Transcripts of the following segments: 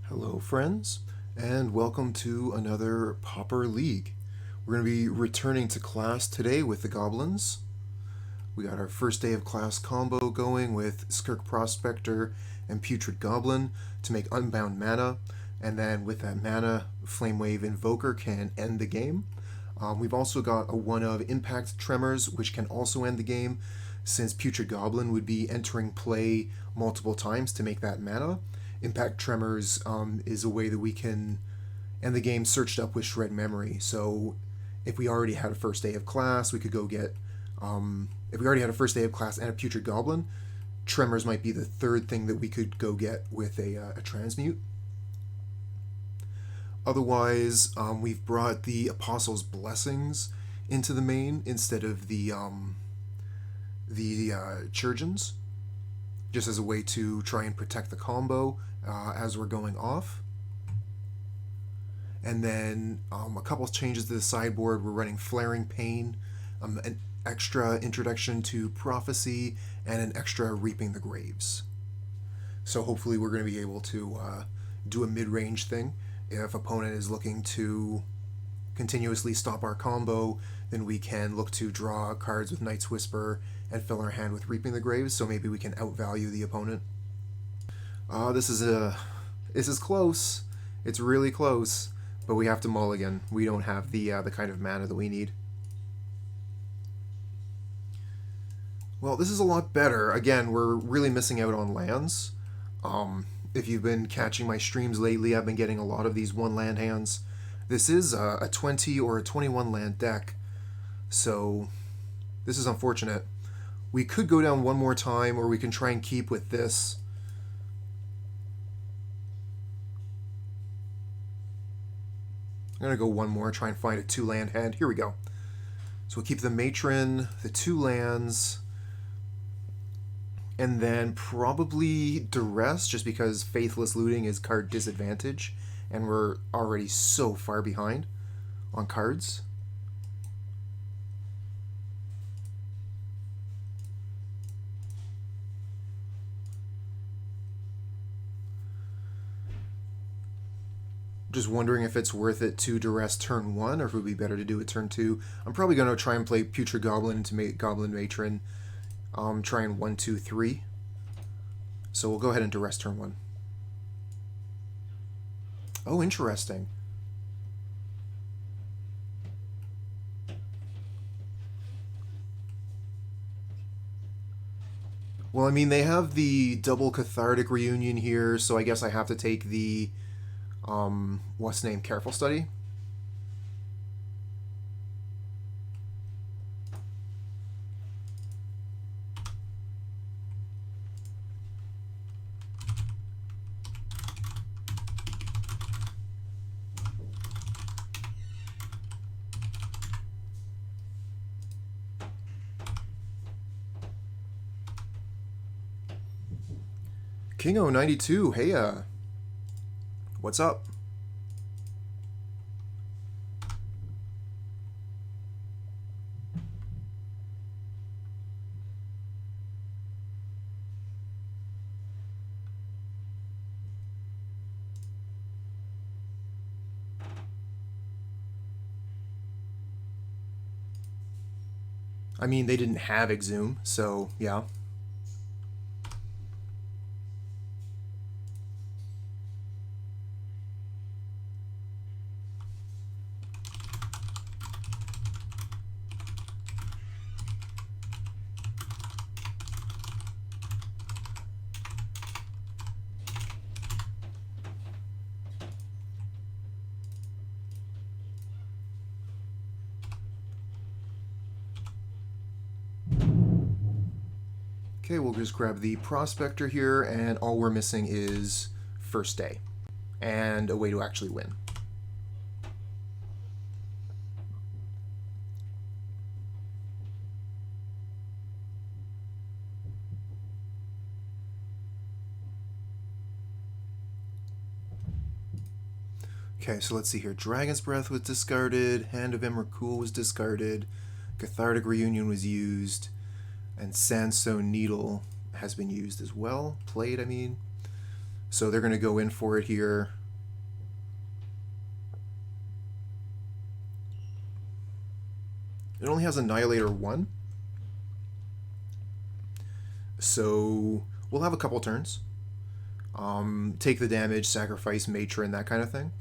Hello friends, and welcome to another Pauper League. We're going to be returning to class today with the Goblins. We got our first day of class combo going with Skirk Prospector and Putrid Goblin to make unbound mana, and then with that mana, Flamewave Invoker can end the game. We've also got a one of Impact Tremors, which can also end the game, since Putrid Goblin would be entering play multiple times to make that mana. Impact Tremors is a way that we can end the game searched up with Shred Memory. So if we already had a first day of class, we could go get... if we already had a first day of class and a Putrid Goblin, Tremors might be the third thing that we could go get with a Transmute. Otherwise, we've brought the Apostle's Blessings into the main instead of the Churgeons, just as a way to try and protect the combo as we're going off. And then a couple of changes to the sideboard. We're running Flaring Pain, an extra introduction to Prophecy, and an extra Reaping the Graves. So hopefully we're going to be able to do a mid-range thing. If opponent is looking to continuously stop our combo, then we can look to draw cards with Night's Whisper and fill our hand with Reaping the Graves, so maybe we can outvalue the opponent. This is close. It's really close, but we have to mulligan. We don't have the kind of mana that we need. Well, this is a lot better. Again, we're really missing out on lands. If you've been catching my streams lately, I've been getting a lot of these one land hands. This is a 20 or a 21 land deck, so this is unfortunate. We could go down one more time, or we can try and keep with this. I'm going to go one more, try and find a 2-land hand. Here we go. So we'll keep the Matron, the 2 lands, and then probably Duress, just because Faithless Looting is card disadvantage, and we're already so far behind on cards. Just wondering if it's worth it to Duress turn 1, or if it would be better to do it turn 2. I'm probably going to try and play Putrid Goblin to make Goblin Matron. Try and 1, 2, 3. So we'll go ahead and Duress turn 1. Oh, interesting. Well, I mean, they have the double Cathartic Reunion here, so I guess I have to take the... what's the name? Careful Study? Kingo92, hey, what's up? I mean, they didn't have Exhume, so yeah. Okay, we'll just grab the Prospector here, and all we're missing is first day, and a way to actually win. Okay, so let's see here. Dragon's Breath was discarded, Hand of Emrakul was discarded, Cathartic Reunion was used, and Sandstone Needle has been used as well. Played, I mean. So they're going to go in for it here. It only has Annihilator 1. So we'll have a couple turns. Take the damage, sacrifice Matron, that kind of thing.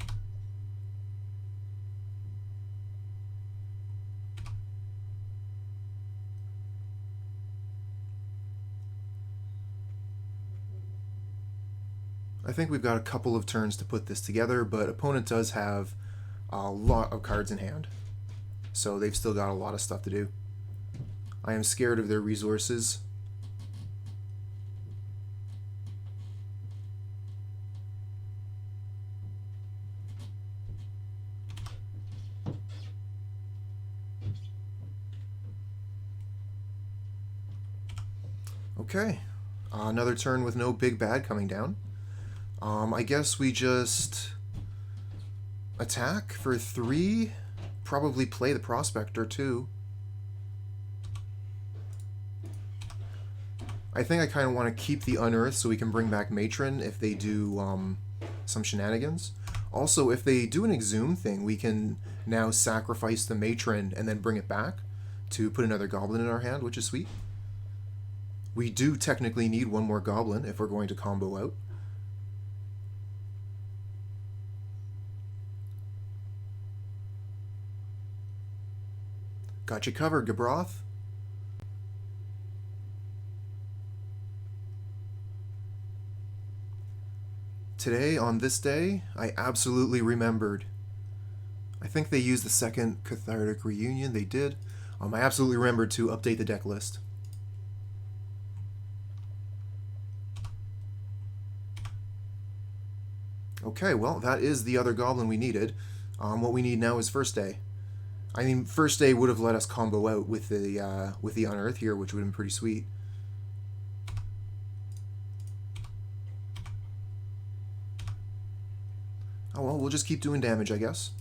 I think we've got a couple of turns to put this together, but opponent does have a lot of cards in hand. So they've still got a lot of stuff to do. I am scared of their resources. Okay, another turn with no big bad coming down. I guess we just attack for 3, probably play the Prospector too. I think I kind of want to keep the Unearth so we can bring back Matron if they do some shenanigans. Also, if they do an Exhume thing, we can now sacrifice the Matron and then bring it back to put another Goblin in our hand, which is sweet. We do technically need one more Goblin if we're going to combo out. Got you covered, Gabroth. Today, on this day, I absolutely remembered. I think they used the second Cathartic Reunion. They did. I absolutely remembered to update the deck list. Okay, well, that is the other Goblin we needed. What we need now is First Day. I mean, First Day would have let us combo out with the Unearth here, which would have been pretty sweet. Oh well, we'll just keep doing damage, I guess.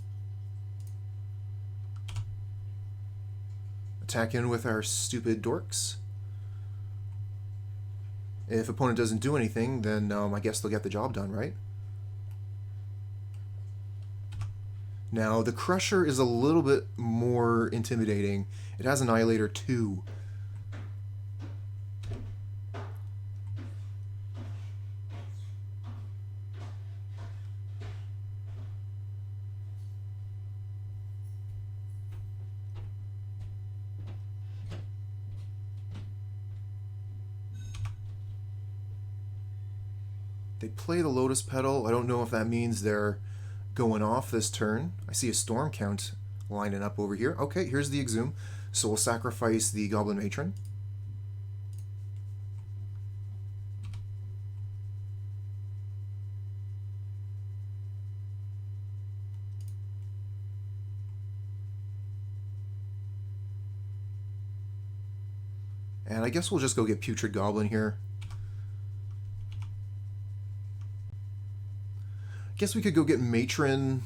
Attack in with our stupid dorks. If opponent doesn't do anything, then I guess they'll get the job done, right? Now, the Crusher is a little bit more intimidating. It has Annihilator 2. They play the Lotus Petal. I don't know if that means they're going off this turn. I see a Storm Count lining up over here. Okay, here's the Exhume. So we'll sacrifice the Goblin Matron. And I guess we'll just go get Putrid Goblin here. Guess we could go get Matron.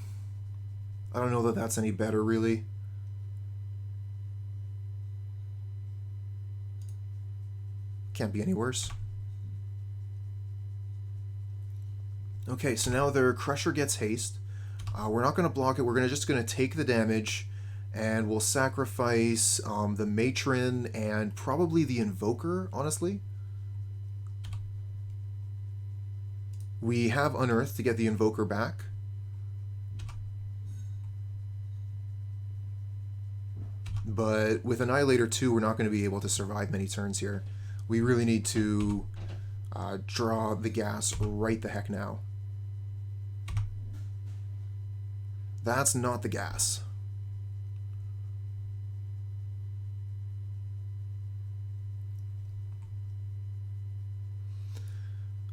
I don't know that that's any better, really. Can't be any worse. Okay, so now their Crusher gets haste. We're not going to block it. We're just going to take the damage, and we'll sacrifice the Matron and probably the Invoker, honestly. We have Unearth to get the Invoker back. But with Annihilator 2, we're not going to be able to survive many turns here. We really need to draw the gas right the heck now. That's not the gas.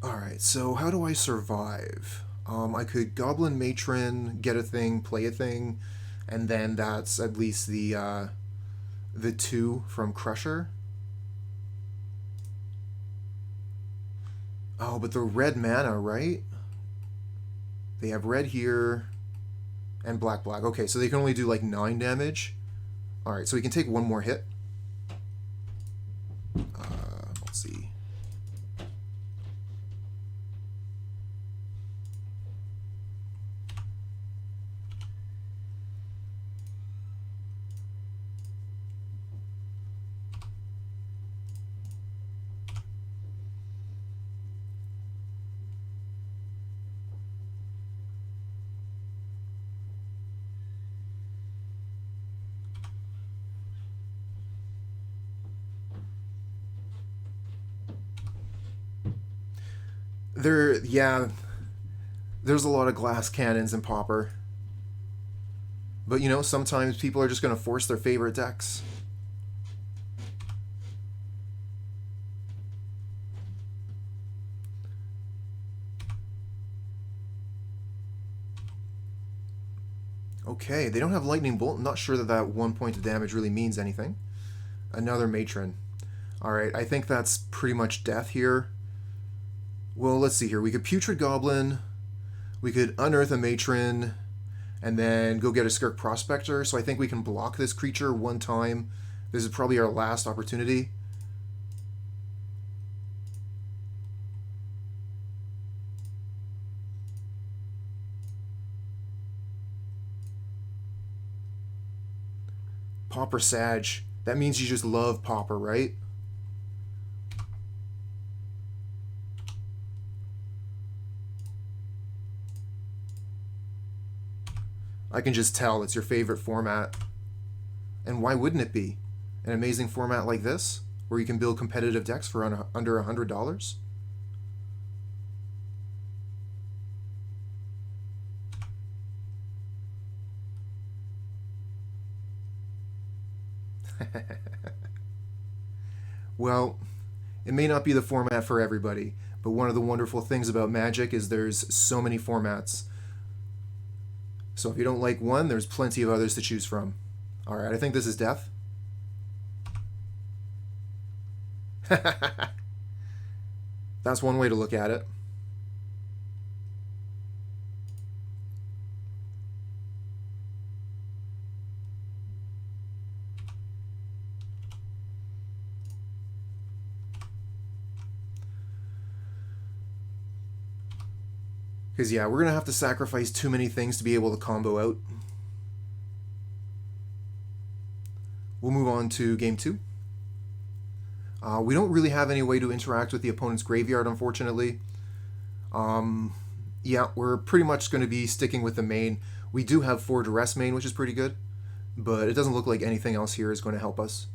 Alright, so how do I survive? I could Goblin Matron, get a thing, play a thing, and then that's at least the 2 from Crusher. Oh, but the red mana, right? They have red here and black. Okay, so they can only do like 9 damage. Alright, so we can take one more hit. Let's see. Yeah, there's a lot of glass cannons in Pauper. But you know, sometimes people are just going to force their favorite decks. Okay, they don't have Lightning Bolt. I'm not sure that that 1 point of damage really means anything. Another Matron. Alright, I think that's pretty much death here. Well, let's see here. We could Putrid Goblin. We could Unearth a Matron. And then go get a Skirk Prospector. So I think we can block this creature one time. This is probably our last opportunity. Pauper Sag. That means you just love Pauper, right? I can just tell it's your favorite format. And why wouldn't it be? An amazing format like this, where you can build competitive decks for under $100? Well, it may not be the format for everybody, but one of the wonderful things about Magic is there's so many formats. So if you don't like one, there's plenty of others to choose from. Alright, I think this is death. That's one way to look at it. Because, yeah, we're going to have to sacrifice too many things to be able to combo out. We'll move on to game 2. We don't really have any way to interact with the opponent's graveyard, unfortunately. Yeah, we're pretty much going to be sticking with the main. We do have 4 Duress main, which is pretty good, but it doesn't look like anything else here is going to help us.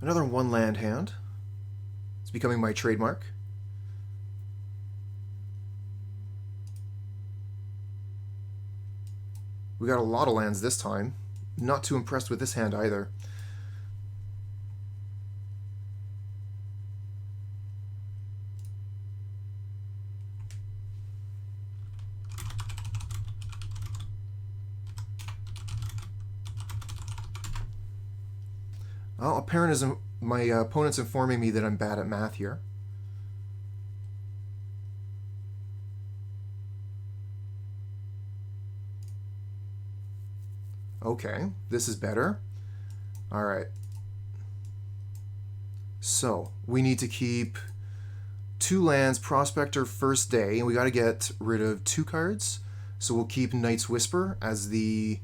Another 1-land hand. It's becoming my trademark. We got a lot of lands this time. Not too impressed with this hand either. Well, apparent is my opponent's informing me that I'm bad at math here. Okay, this is better. All right. So, we need to keep 2 lands, Prospector first day, and we got to get rid of 2 cards. So we'll keep Night's Whisper as the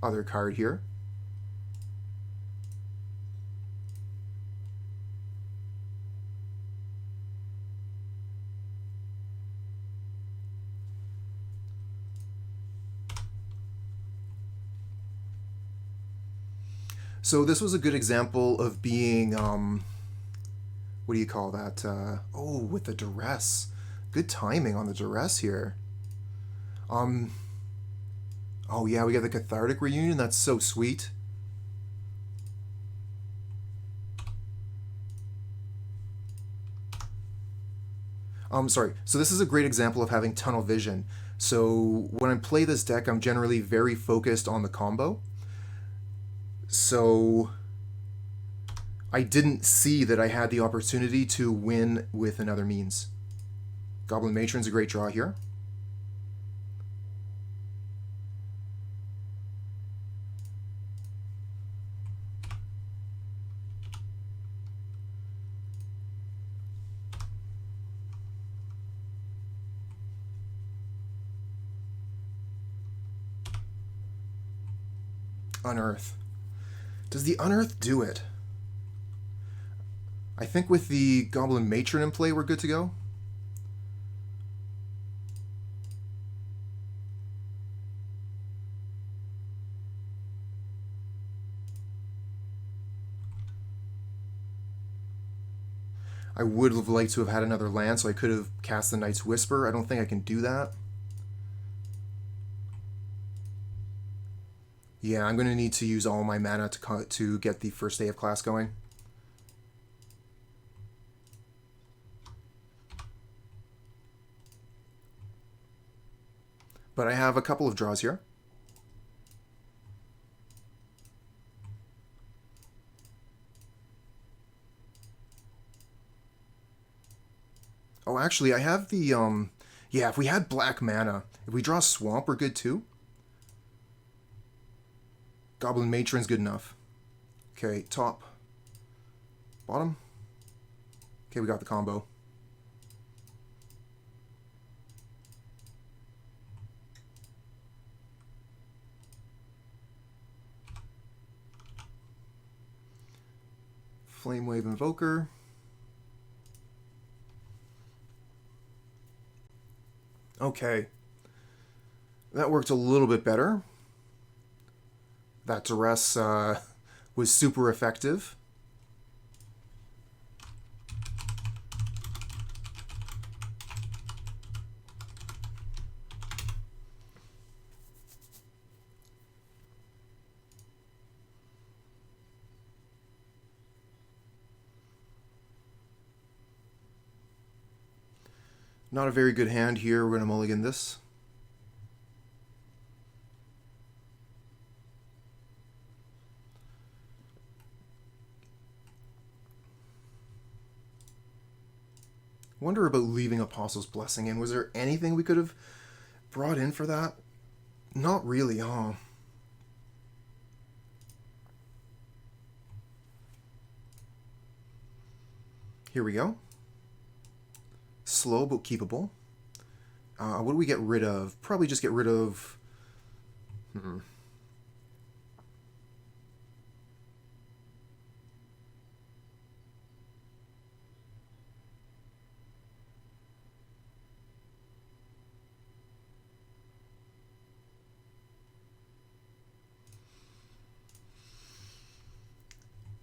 other card here. So this was a good example of being, what do you call that? Oh, with the Duress. Good timing on the Duress here. Oh yeah, we got the Cathartic Reunion. That's so sweet. Sorry. So this is a great example of having tunnel vision. So when I play this deck, I'm generally very focused on the combo. So I didn't see that I had the opportunity to win with another means. Goblin Matron's a great draw here. Unearth. Does the Unearth do it? I think with the Goblin Matron in play, we're good to go. I would have liked to have had another land, so I could have cast the Night's Whisper. I don't think I can do that. Yeah, I'm going to need to use all my mana to get the first day of class going. But I have a couple of draws here. Oh, actually, I have the, yeah, if we had black mana, if we draw Swamp, we're good too. Goblin Matron's good enough. Okay, top. Bottom. Okay, we got the combo. Flamewave Invoker. Okay. That worked a little bit better. That Duress was super effective. Not a very good hand here. We're going to mulligan this. Wonder about leaving Apostle's Blessing in. Was there anything we could have brought in for that? Not really, huh? Here we go. Slow but keepable. What do we get rid of? Probably just get rid of...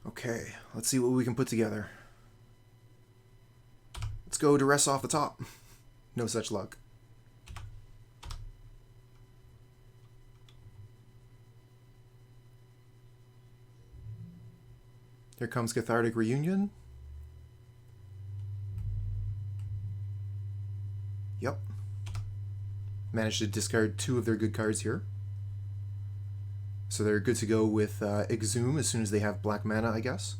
Okay, let's see what we can put together. Let's go Duress off the top. No such luck. Here comes Cathartic Reunion. Yep. Managed to discard 2 of their good cards here. So they're good to go with Exhume as soon as they have black mana, I guess.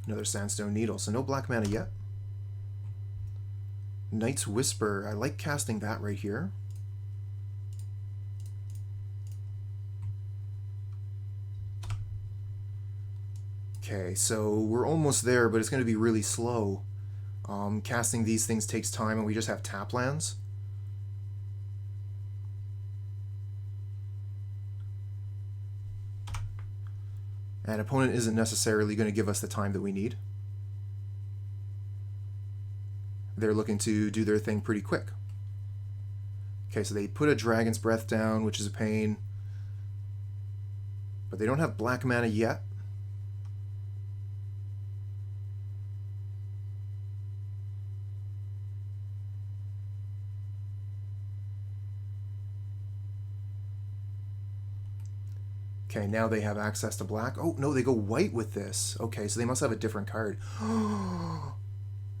Another Sandstone Needle, so no black mana yet. Night's Whisper, I like casting that right here. Okay, so we're almost there, but it's going to be really slow. Casting these things takes time, and we just have tap lands. And opponent isn't necessarily going to give us the time that we need. They're looking to do their thing pretty quick. Okay, so they put a Dragon's Breath down, which is a pain. But they don't have black mana yet. Okay, now they have access to black. Oh, no, they go white with this. Okay, so they must have a different card.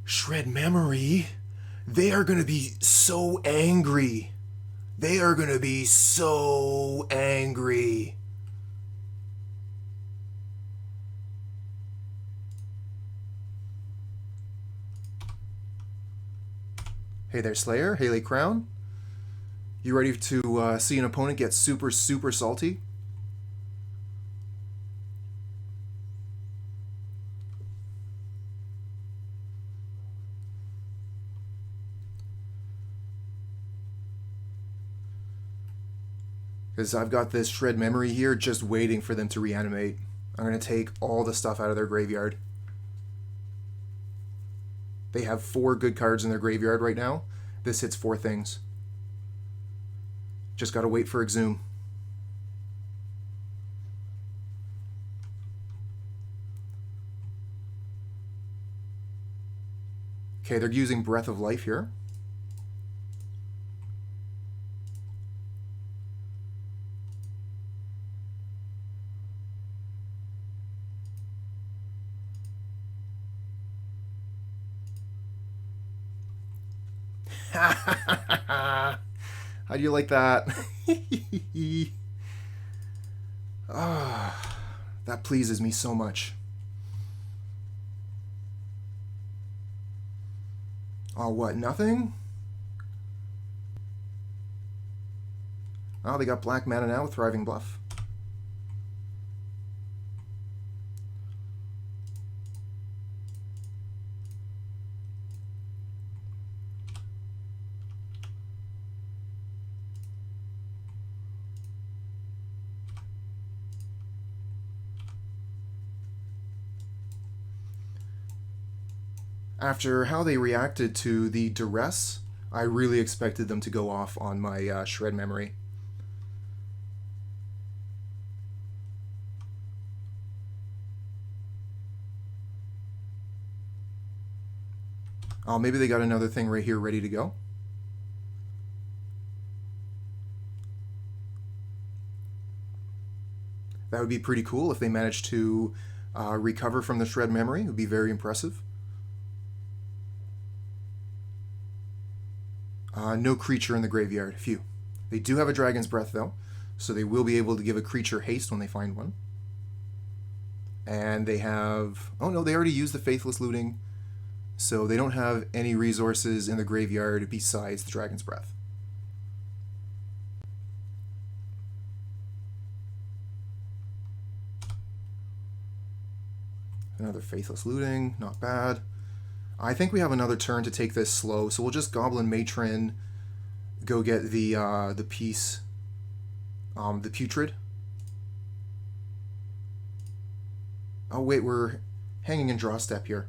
Shred Memory. They are going to be so angry. They are going to be so angry. Hey there, Slayer. Haley Crown. You ready to see an opponent get super, super salty? Because I've got this Shred Memory here just waiting for them to reanimate. I'm going to take all the stuff out of their graveyard. They have 4 good cards in their graveyard right now. This hits 4 things. Just got to wait for Exhume. Okay, they're using Breath of Life here. How do you like that? Ah, that pleases me so much. Oh, what? Nothing? Oh, they got black mana now with Thriving Bluff. After how they reacted to the Duress, I really expected them to go off on my Shred Memory. Oh, maybe they got another thing right here ready to go. That would be pretty cool if they managed to recover from the Shred Memory. It would be very impressive. No creature in the graveyard. Phew. They do have a Dragon's Breath, though, so they will be able to give a creature haste when they find one. And they have... Oh, no, they already used the Faithless Looting, so they don't have any resources in the graveyard besides the Dragon's Breath. Another Faithless Looting, not bad. I think we have another turn to take this slow, so we'll just Goblin Matron, go get the piece, the Putrid. Oh wait, we're hanging in draw step here.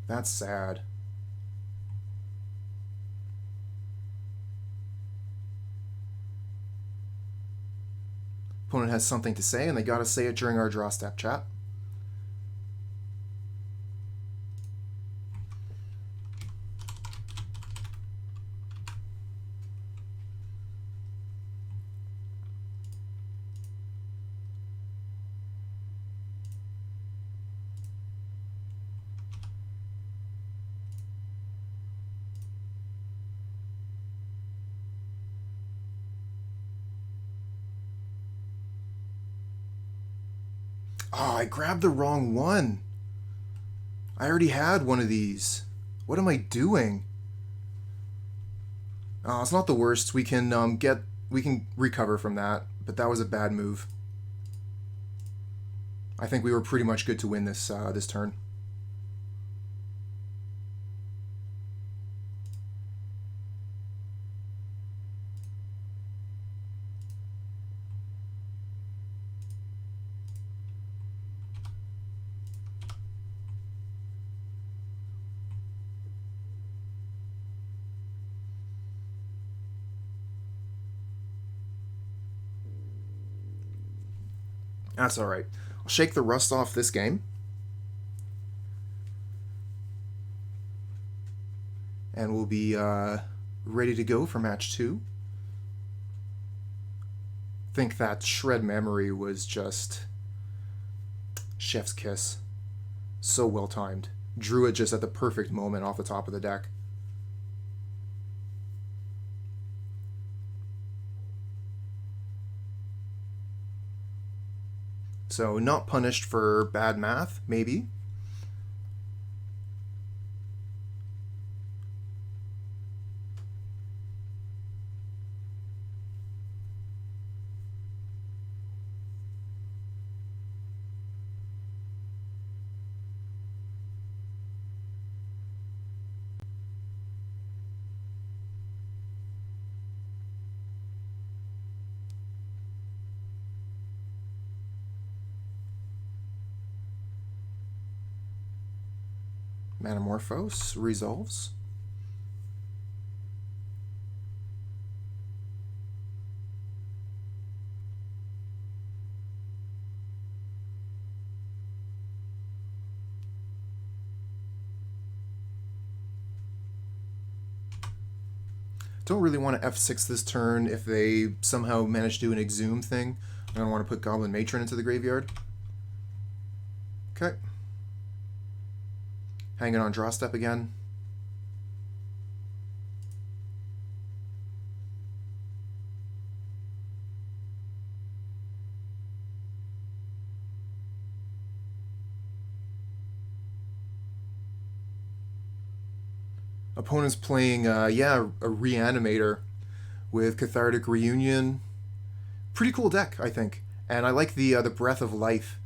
That's sad. Opponent has something to say, and they gotta say it during our draw step, chat. Oh, I grabbed the wrong one. I already had one of these. What am I doing? Oh, it's not the worst. We can recover from that, but that was a bad move. I think we were pretty much good to win this this turn. That's alright. I'll shake the rust off this game. And we'll be ready to go for match 2. I think that Shred Memory was just chef's kiss. So well timed. Drew it just at the perfect moment off the top of the deck. So not punished for bad math, maybe. Manamorphose resolves. Don't really want to F6 this turn if they somehow manage to do an Exhume thing. I don't want to put Goblin Matron into the graveyard. Okay. Hanging on draw step again. Opponent's playing, a Reanimator with Cathartic Reunion. Pretty cool deck, I think. And I like the Breath of Life.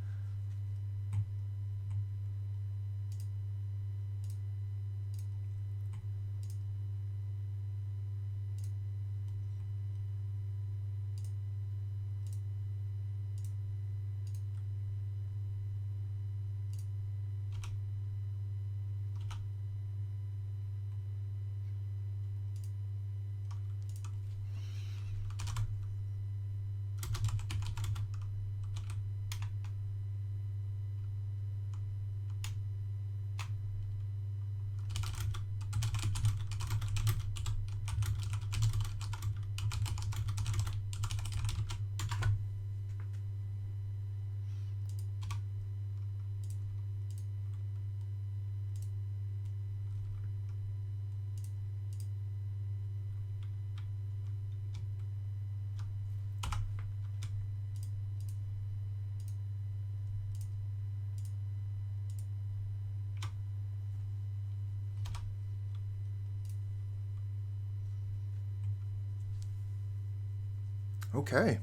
Okay.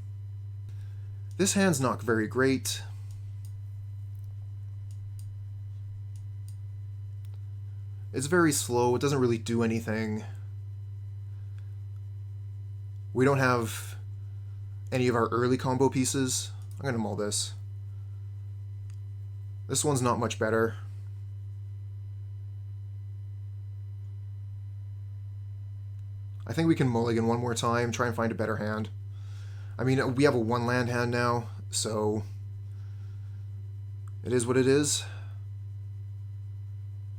This hand's not very great. It's very slow. It doesn't really do anything. We don't have any of our early combo pieces. I'm going to mull this. This one's not much better. I think we can mulligan one more time, try and find a better hand. I mean, we have a one land hand now, so it is what it is.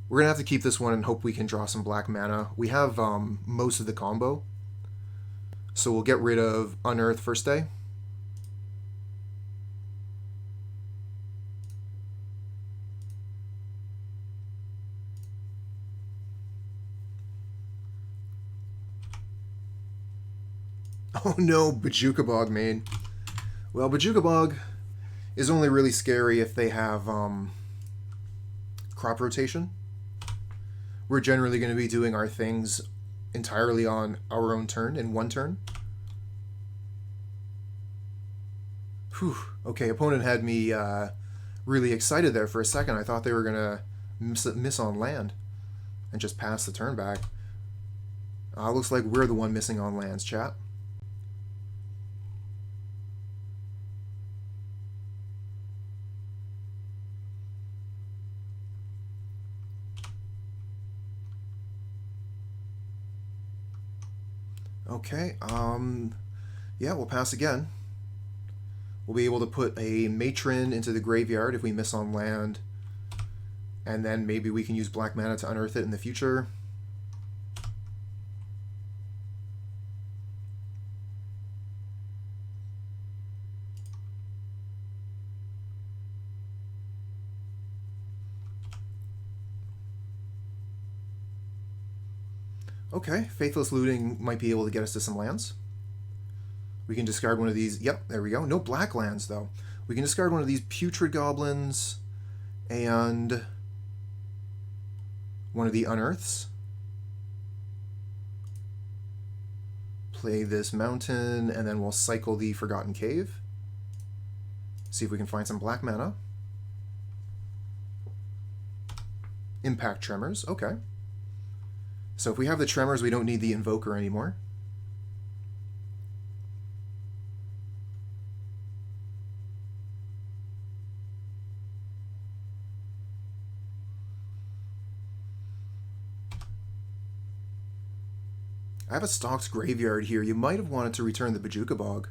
We're going to have to keep this one and hope we can draw some black mana. We have most of the combo, so we'll get rid of Unearth first day. Oh no, Bojuka Bog main. Well, Bojuka Bog is only really scary if they have crop rotation. We're generally going to be doing our things entirely on our own turn, in one turn. Whew. Okay, opponent had me really excited there for a second. I thought they were going to miss on land and just pass the turn back. Looks like we're the one missing on lands, chat. Okay, yeah, we'll pass again. We'll be able to put a Matron into the graveyard if we miss on land, and then maybe we can use black mana to unearth it in the future. Okay, Faithless Looting might be able to get us to some lands. We can discard one of these. Yep, there we go. No black lands, though. We can discard one of these Putrid Goblins and one of the Unearths. Play this mountain, and then we'll cycle the Forgotten Cave. See if we can find some black mana. Impact Tremors, okay. So if we have the Tremors, we don't need the Invoker anymore. I have a stocked graveyard here. You might have wanted to return the Bojuka Bog.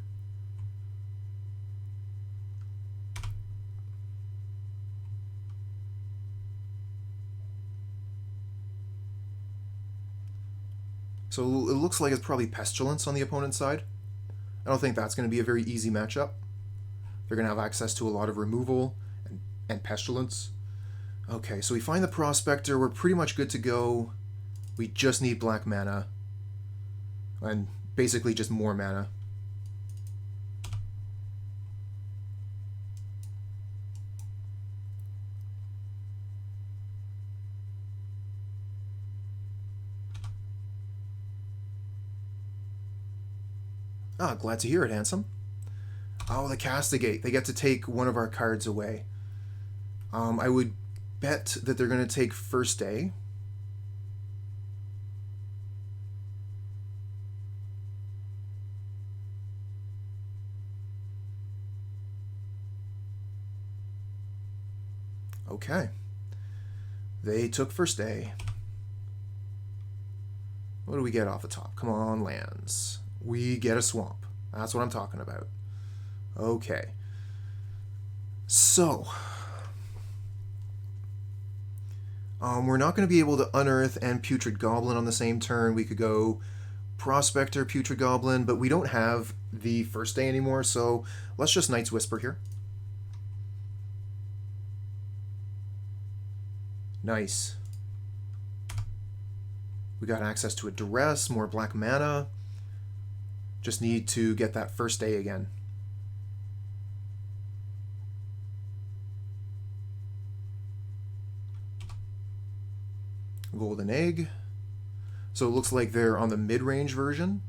So it looks like it's probably Pestilence on the opponent's side. I don't think that's going to be a very easy matchup. They're going to have access to a lot of removal and Pestilence. Okay, so we find the Prospector. We're pretty much good to go. We just need black mana. And basically just more mana. Ah, glad to hear it, handsome. Oh, the Castigate. They get to take one of our cards away. I would bet that they're going to take First Day. Okay. They took First Day. What do we get off the top? Come on, lands. We get a swamp. That's what I'm talking about. Okay. So, we're not going to be able to Unearth and Putrid Goblin on the same turn. We could go Prospector, Putrid Goblin, but we don't have the First Day anymore, so let's just Night's Whisper here. Nice. We got access to a Duress, more black mana. Just need to get that First Day again. Golden Egg. So it looks like they're on the mid-range version,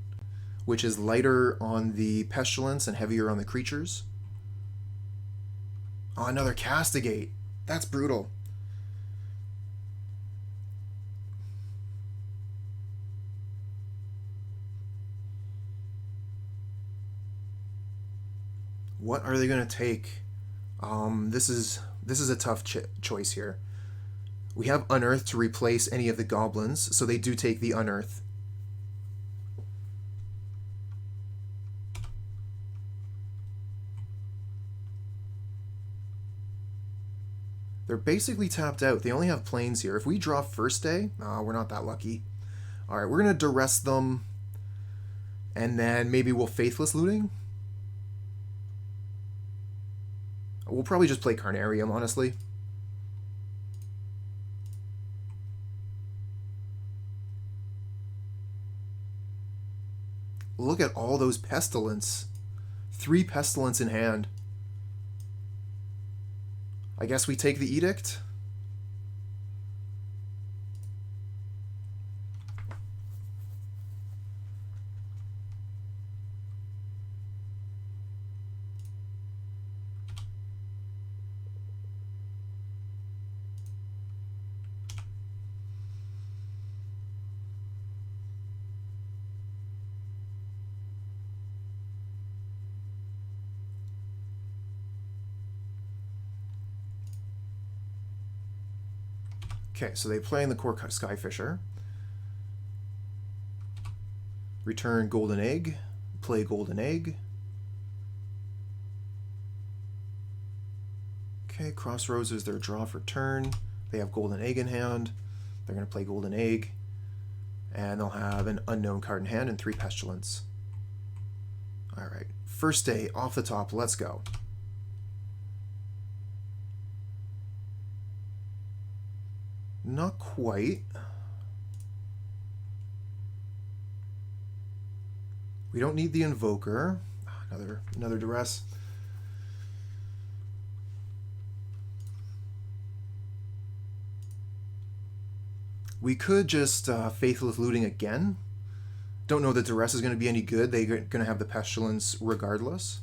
which is lighter on the Pestilence and heavier on the creatures. Oh, another Castigate. That's brutal. What are they going to take? This is a tough choice here. We have Unearth to replace any of the goblins, so they do take the Unearth. They're basically tapped out. They only have planes here. If we draw First Day, we're not that lucky. All right, we're going to Duress them, and then maybe we'll Faithless Looting. We'll probably just play Carnarium, honestly. Look at all those Pestilence. 3 Pestilence in hand. I guess we take the Edict. Okay, so they play in the core Skyfisher. Return Golden Egg. Play Golden Egg. Okay, Crossroads is their draw for turn. They have Golden Egg in hand. They're going to play Golden Egg. And they'll have an unknown card in hand and 3 Pestilence. Alright, First Day off the top. Let's go. Not quite. We don't need the Invoker. Another Duress. We could just Faithless Looting again. Don't know that Duress is going to be any good. They're going to have the Pestilence regardless.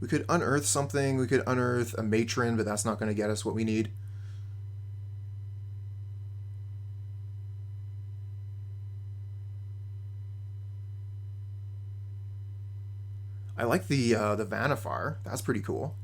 We could unearth something. We could unearth a Matron, but that's not going to get us what we need. I like the Vanifar. That's pretty cool.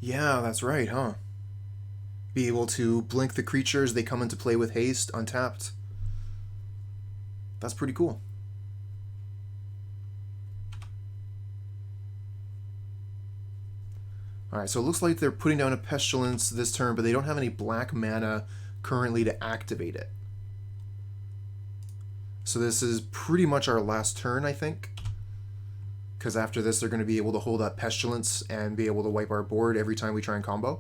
Yeah, that's right, huh? Be able to blink the creatures, they come into play with haste, untapped. That's pretty cool. Alright, so it looks like they're putting down a Pestilence this turn, but they don't have any black mana currently to activate it. So this is pretty much our last turn, I think. Because after this, they're going to be able to hold up Pestilence and be able to wipe our board every time we try and combo.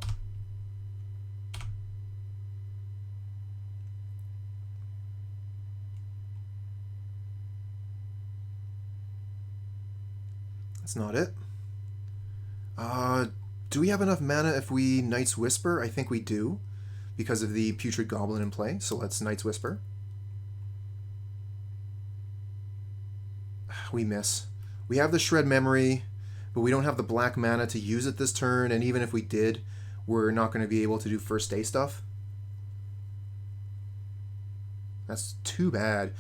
That's not it. Do we have enough mana if we Night's Whisper? I think we do, because of the Putrid Goblin in play. So let's Night's Whisper. We miss. We have the Shred Memory, but we don't have the black mana to use it this turn, and even if we did, we're not going to be able to do first day stuff. That's too bad.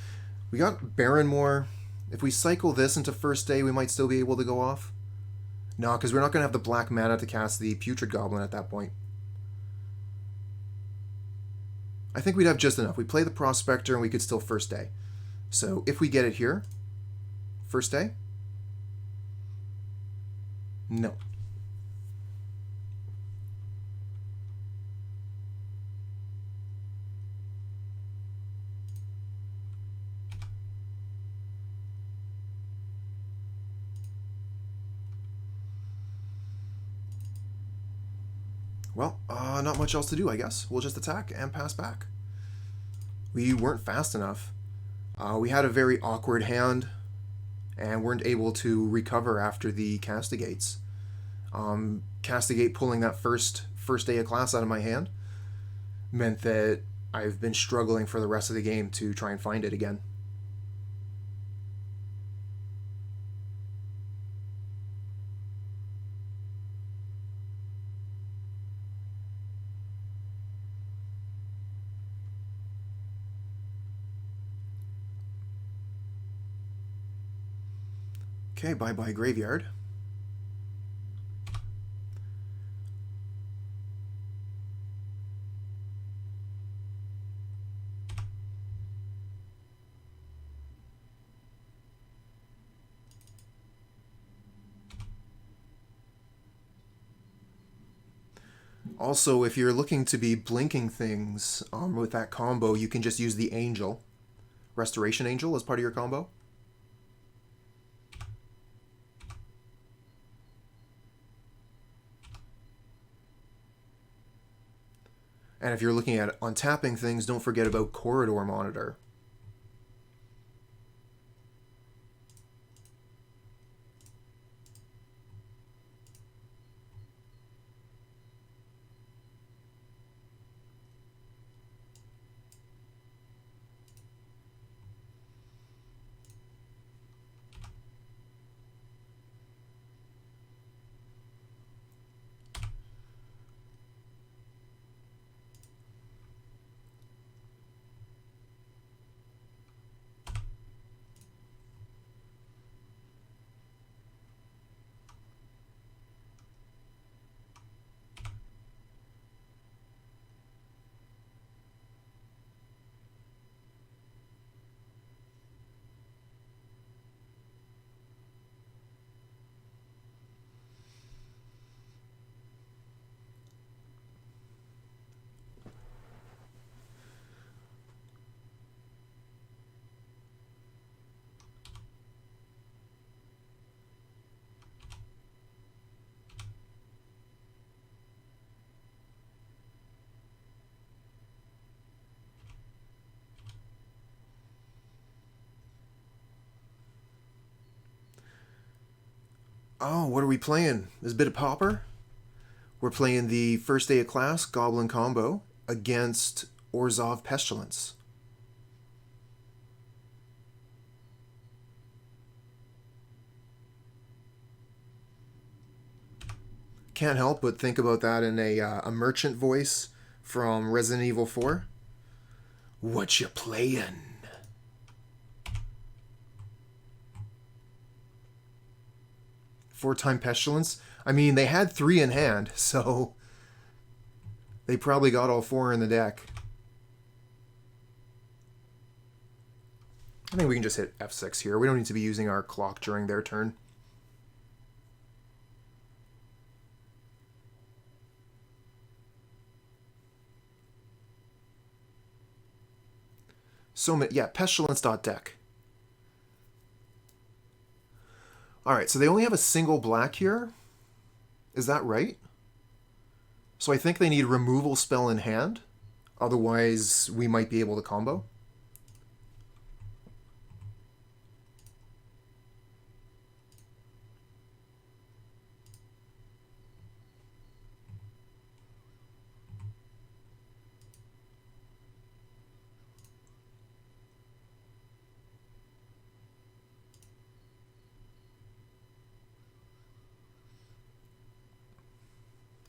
We got Barren Moor. If we cycle this into first day, we might still be able to go off. No, because we're not going to have the black mana to cast the Putrid Goblin at that point. I think we'd have just enough. We play the Prospector and we could still first day. So if we get it here, first day? No. Well, not much else to do, I guess. We'll just attack and pass back. We weren't fast enough. We had a very awkward hand and weren't able to recover after the Castigates. Castigate pulling that first day of class out of my hand meant that I've been struggling for the rest of the game to try and find it again. Okay, bye-bye graveyard. Also, if you're looking to be blinking things with that combo, you can just use the Angel, Restoration Angel, as part of your combo. And if you're looking at untapping things, don't forget about Corridor Monitor. Oh, what are we playing? This bit of Pauper? We're playing the first day of class Goblin combo against Orzhov Pestilence. Can't help but think about that in a merchant voice from Resident Evil 4. What you playin'? Four-time Pestilence? I mean, they had 3 in hand, so they probably got all 4 in the deck. I think we can just hit F6 here. We don't need to be using our clock during their turn. So, yeah, pestilence.deck. Alright, so they only have a single black here. Is that right? So I think they need removal spell in hand. Otherwise, we might be able to combo.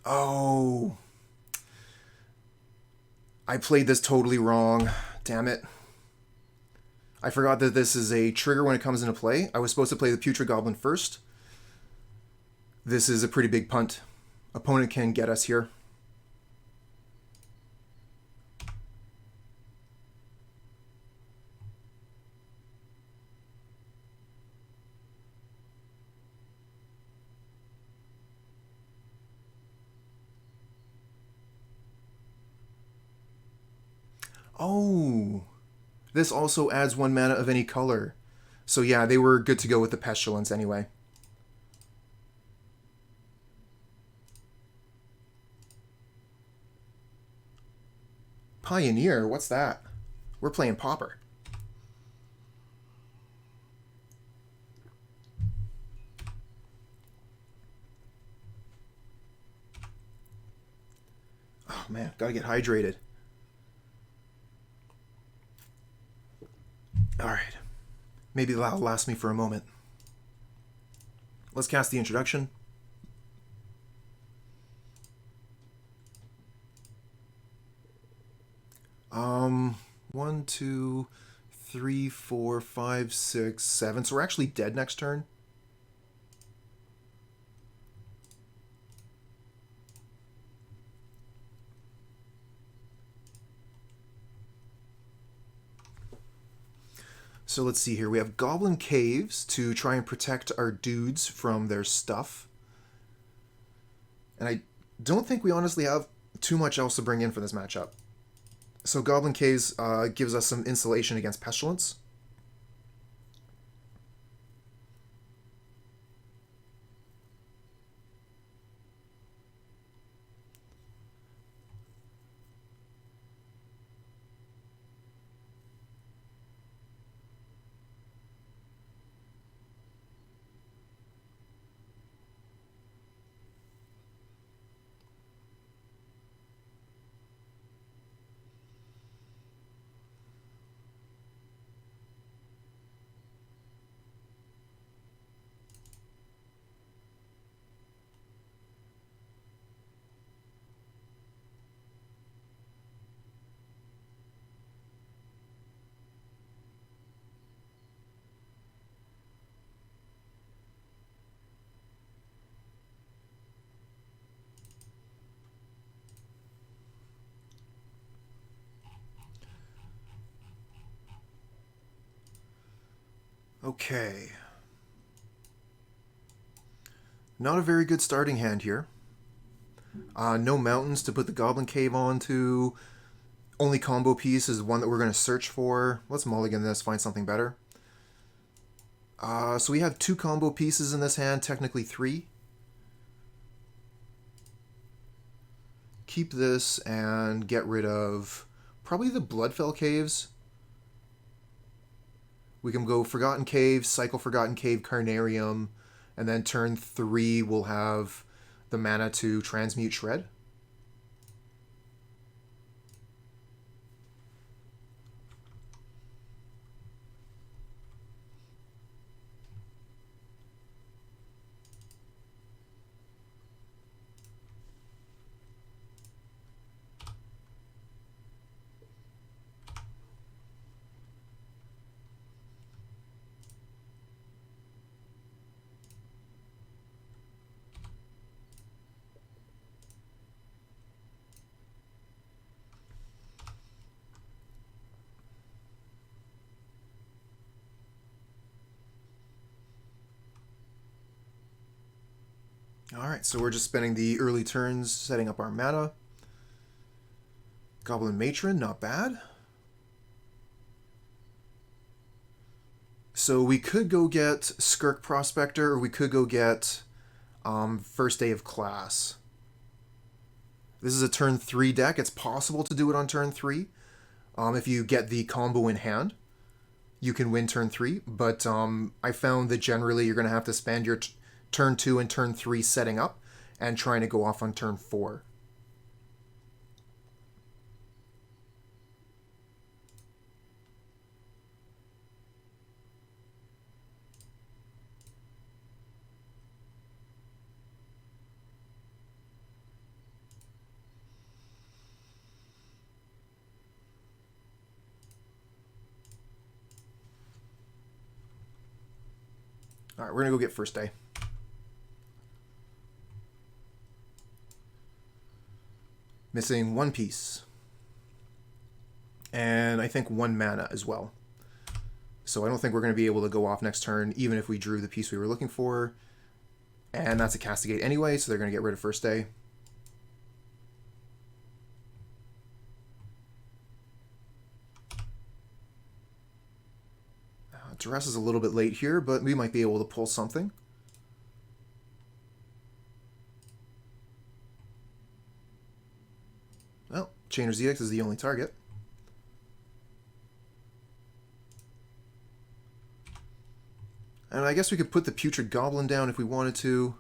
Oh. I played this totally wrong. Damn it. I forgot that this is a trigger when it comes into play. I was supposed to play the Putrid Goblin first. This is a pretty big punt. Opponent can get us here. Oh, this also adds 1 mana of any color. So yeah, they were good to go with the Pestilence anyway. Pioneer? What's that? We're playing Pauper. Oh man, gotta get hydrated. Alright. Maybe that'll last me for a moment. Let's cast the introduction. One, 2, 3, 4, 5, 6, 7. So we're actually dead next turn. So let's see here. We have Goblin Caves to try and protect our dudes from their stuff. And I don't think we honestly have too much else to bring in for this matchup. So Goblin Caves gives us some insulation against Pestilence. Okay. Not a very good starting hand here. No mountains to put the Goblin Cave onto. Only combo piece is one that we're going to search for. Let's mulligan this, find something better. So we have 2 combo pieces in this hand, technically 3. Keep this and get rid of probably the Bloodfell Caves. We can go Forgotten Cave, Cycle Forgotten Cave, Carnarium, And then turn 3 we'll have the mana to transmute Shred. Alright, so we're just spending the early turns setting up our mana. Goblin Matron, not bad. So we could go get Skirk Prospector, or we could go get First Day of Class. This is a turn 3 deck. It's possible to do it on turn 3. If you get the combo in hand, you can win turn 3. But I found that generally you're going to have to spend your turn 2 and turn 3 setting up and trying to go off on turn 4. Alright, we're going to go get First Day. Missing 1 piece. And I think 1 mana as well. So I don't think we're going to be able to go off next turn, even if we drew the piece we were looking for. And that's a Castigate anyway, so they're going to get rid of First Day. Duress is a little bit late here, but we might be able to pull something. Well, Chainer's Edict is the only target. And I guess we could put the Putrid Goblin down if we wanted to.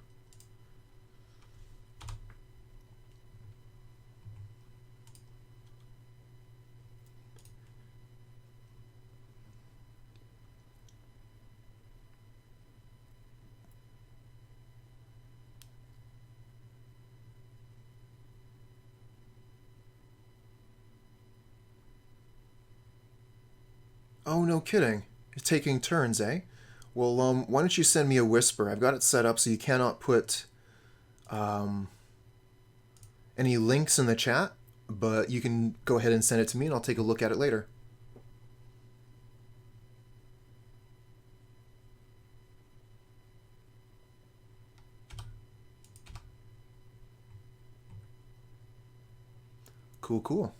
Oh, no kidding. You're taking turns, eh? Well, why don't you send me a Whisper? I've got it set up so you cannot put any links in the chat, but you can go ahead and send it to me and I'll take a look at it later. Cool, cool.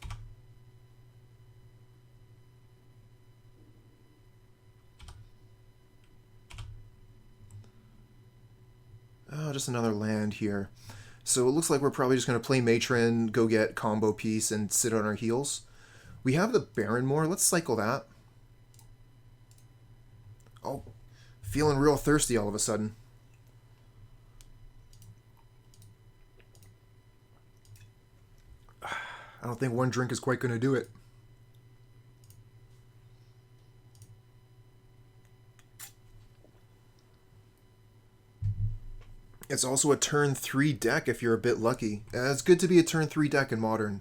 Oh, just another land here. So it looks like we're probably just going to play Matron, go get combo piece, and sit on our heels. We have the Barren Moor. Let's cycle that. Oh, feeling real thirsty all of a sudden. I don't think 1 drink is quite going to do it. It's also a turn 3 deck if you're a bit lucky. It's good to be a turn 3 deck in Modern.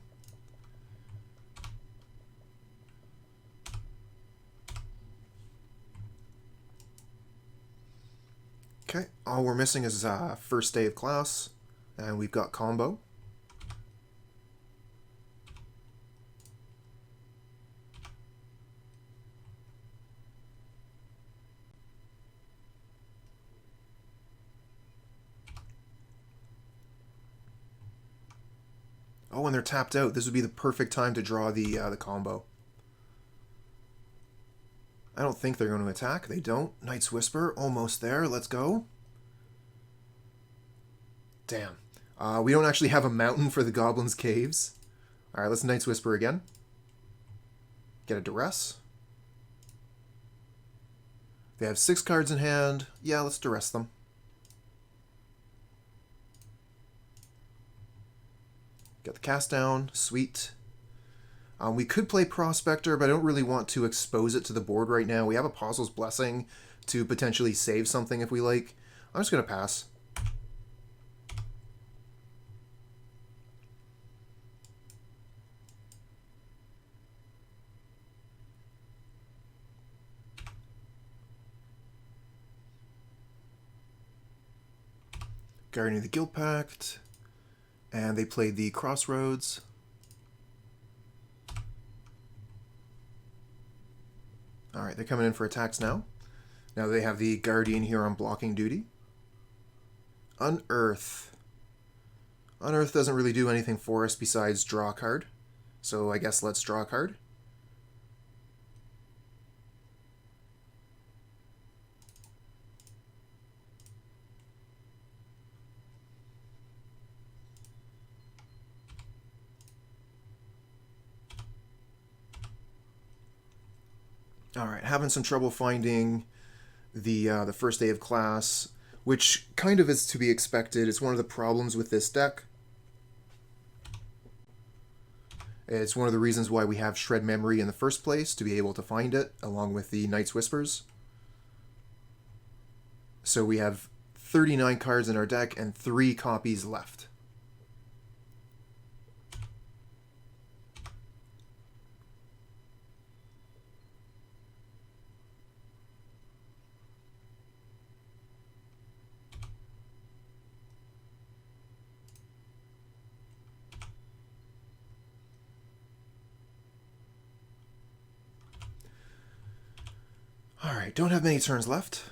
Okay, all we're missing is First Day of Class, and we've got combo. Oh, and they're tapped out. This would be the perfect time to draw the combo. I don't think they're going to attack. They don't. Knight's Whisper, almost there. Let's go. Damn. We don't actually have a mountain for the Goblin Caves. Alright, let's Knight's Whisper again. Get a Duress. They have 6 cards in hand. Yeah, let's Duress them. Got the cast down. Sweet. We could play Prospector, but I don't really want to expose it to the board right now. We have Apostle's Blessing to potentially save something if we like. I'm just going to pass. Guardian of the Guild Pact. And they played the Crossroads. Alright, they're coming in for attacks now. Now they have the Guardian here on blocking duty. Unearth. Unearth doesn't really do anything for us besides draw a card. So I guess let's draw a card. Alright, having some trouble finding the first day of class, which kind of is to be expected. It's one of the problems with this deck. It's one of the reasons why we have Shred Memory in the first place, to be able to find it, along with the Night's Whispers. So we have 39 cards in our deck and 3 copies left. Alright, don't have many turns left.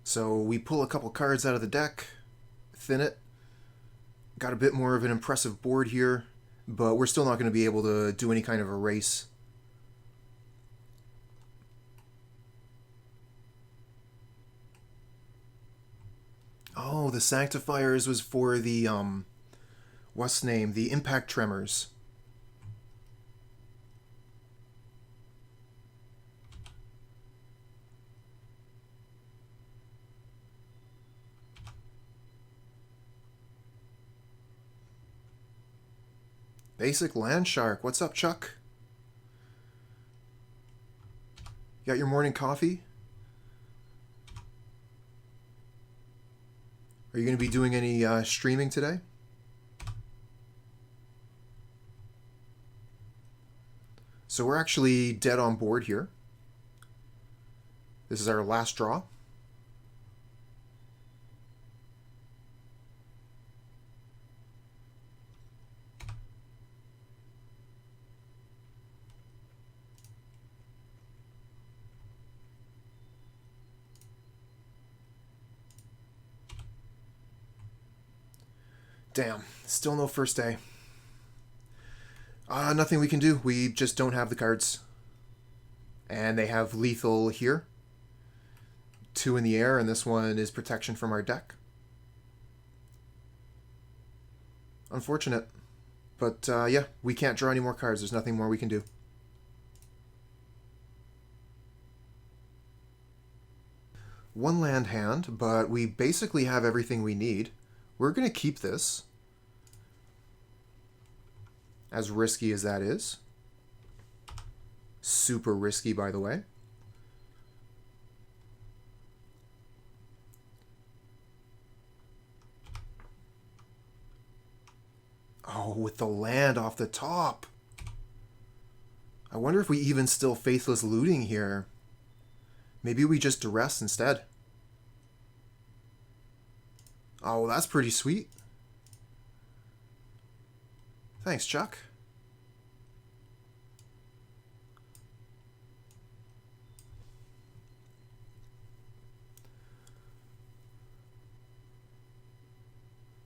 So we pull a couple cards out of the deck, thin it. Got a bit more of an impressive board here, but we're still not going to be able to do any kind of a race. Oh, the Sanctifiers was for the, what's the name? The Impact Tremors. Basic Land Shark. What's up, Chuck? You got your morning coffee? Are you going to be doing any streaming today? So we're actually dead on board here. This is our last draw. Damn, still no first day. Nothing we can do. We just don't have the cards. And they have lethal here. 2 in the air, and this one is protection from our deck. Unfortunate. But yeah, we can't draw any more cards. There's nothing more we can do. One land hand, but we basically have everything we need. We're going to keep this, as risky as that is. Super risky, by the way. Oh, with the land off the top. I wonder if we even still Faithless Looting here. Maybe we just Duress instead. Oh, that's pretty sweet. Thanks, Chuck.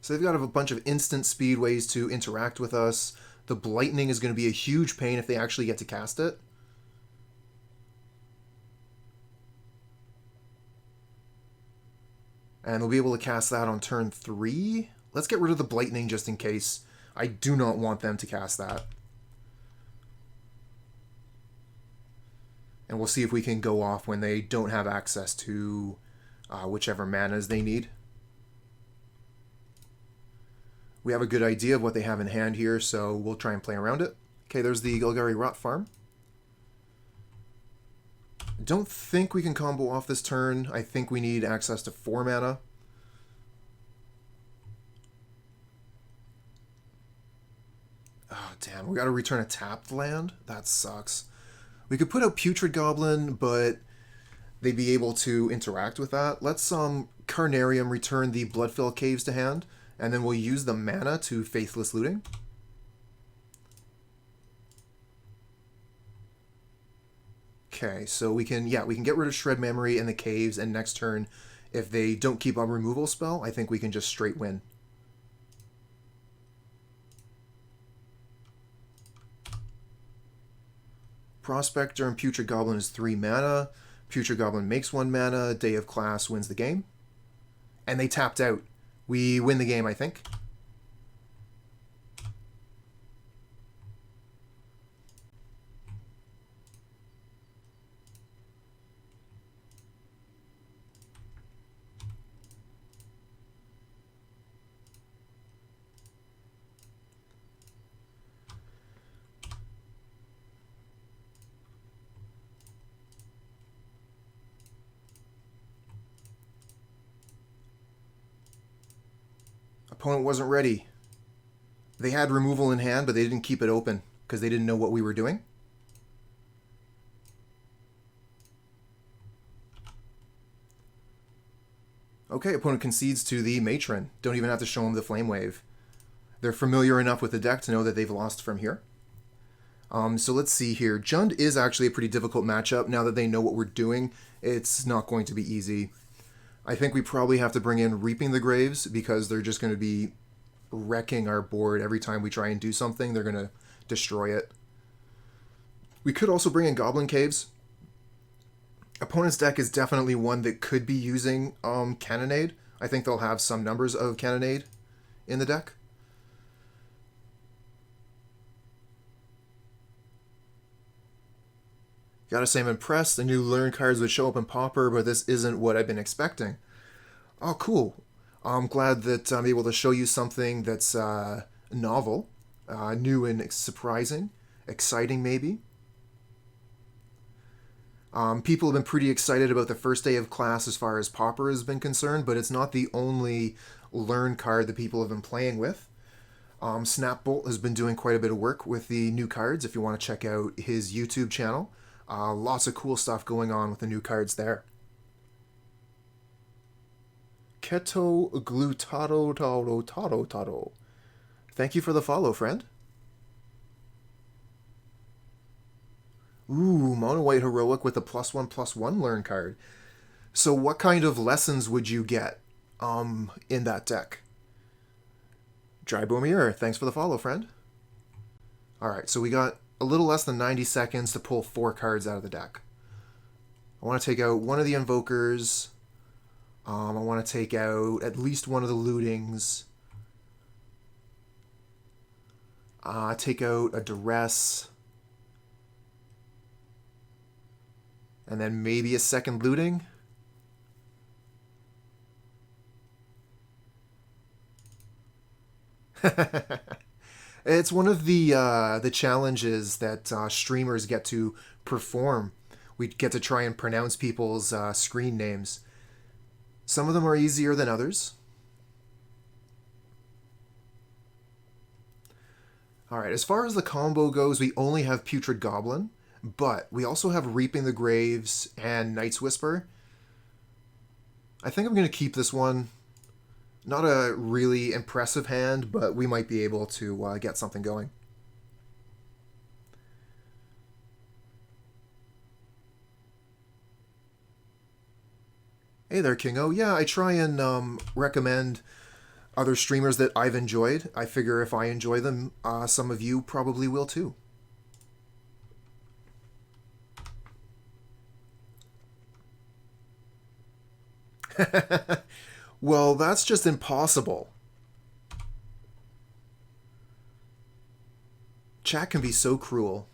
So they've got a bunch of instant speed ways to interact with us. The Blightning is going to be a huge pain if they actually get to cast it. And they'll be able to cast that on turn 3. Let's get rid of the Blightning just in case. I do not want them to cast that. And we'll see if we can go off when they don't have access to whichever manas they need. We have a good idea of what they have in hand here, so we'll try and play around it. Okay, there's the Golgari Rot Farm. Don't think we can combo off this turn. I think we need access to 4 mana. Oh, damn. We got to return a tapped land? That sucks. We could put out Putrid Goblin, but they'd be able to interact with that. Let's Carnarium return the Bloodfell Caves to hand, and then we'll use the mana to Faithless Looting. Okay, so we can get rid of Shred Memory in the caves, and next turn, if they don't keep a removal spell, I think we can just straight win. Prospector and Putrid Goblin is 3 mana. Putrid Goblin makes 1 mana. Day of Class wins the game. And they tapped out. We win the game, I think. Opponent wasn't ready. They had removal in hand, but they didn't keep it open because they didn't know what we were doing. Okay, opponent concedes to the Matron. Don't even have to show them the Flamewave. They're familiar enough with the deck to know that they've lost from here. So let's see here. Jund is actually a pretty difficult matchup. Now that they know what we're doing, it's not going to be easy. I think we probably have to bring in Reaping the Graves because they're just going to be wrecking our board every time we try and do something. They're going to destroy it. We could also bring in Goblin Caves. Opponent's deck is definitely one that could be using Cannonade. I think they'll have some numbers of Cannonade in the deck. Gotta say I'm impressed. The new Learn cards would show up in Pauper, but this isn't what I've been expecting. Oh, cool. I'm glad that I'm able to show you something that's novel, new and surprising, exciting maybe. People have been pretty excited about the first day of class as far as Pauper has been concerned, but it's not the only Learn card that people have been playing with. Snapbolt has been doing quite a bit of work with the new cards if you want to check out his YouTube channel. Lots of cool stuff going on with the new cards there. Keto glutado tado tado tado. Thank you for the follow, friend. Ooh, Mono White Heroic with a +1/+1 Learn card. So what kind of lessons would you get in that deck? Dimir, thanks for the follow, friend. Alright, so we got a little less than 90 seconds to pull 4 cards out of the deck. I want to take out one of the Invokers. I want to take out at least one of the Lootings. Take out a Duress. And then maybe a second Looting. It's one of the challenges that streamers get to perform. We get to try and pronounce people's screen names. Some of them are easier than others. Alright, as far as the combo goes, we only have Putrid Goblin, but we also have Reaping the Graves and Night's Whisper. I think I'm going to keep this one. Not a really impressive hand, but we might be able to get something going. Hey there, Kingo. Yeah, I try and recommend other streamers that I've enjoyed. I figure if I enjoy them, some of you probably will too. Well, that's just impossible. Chat can be so cruel.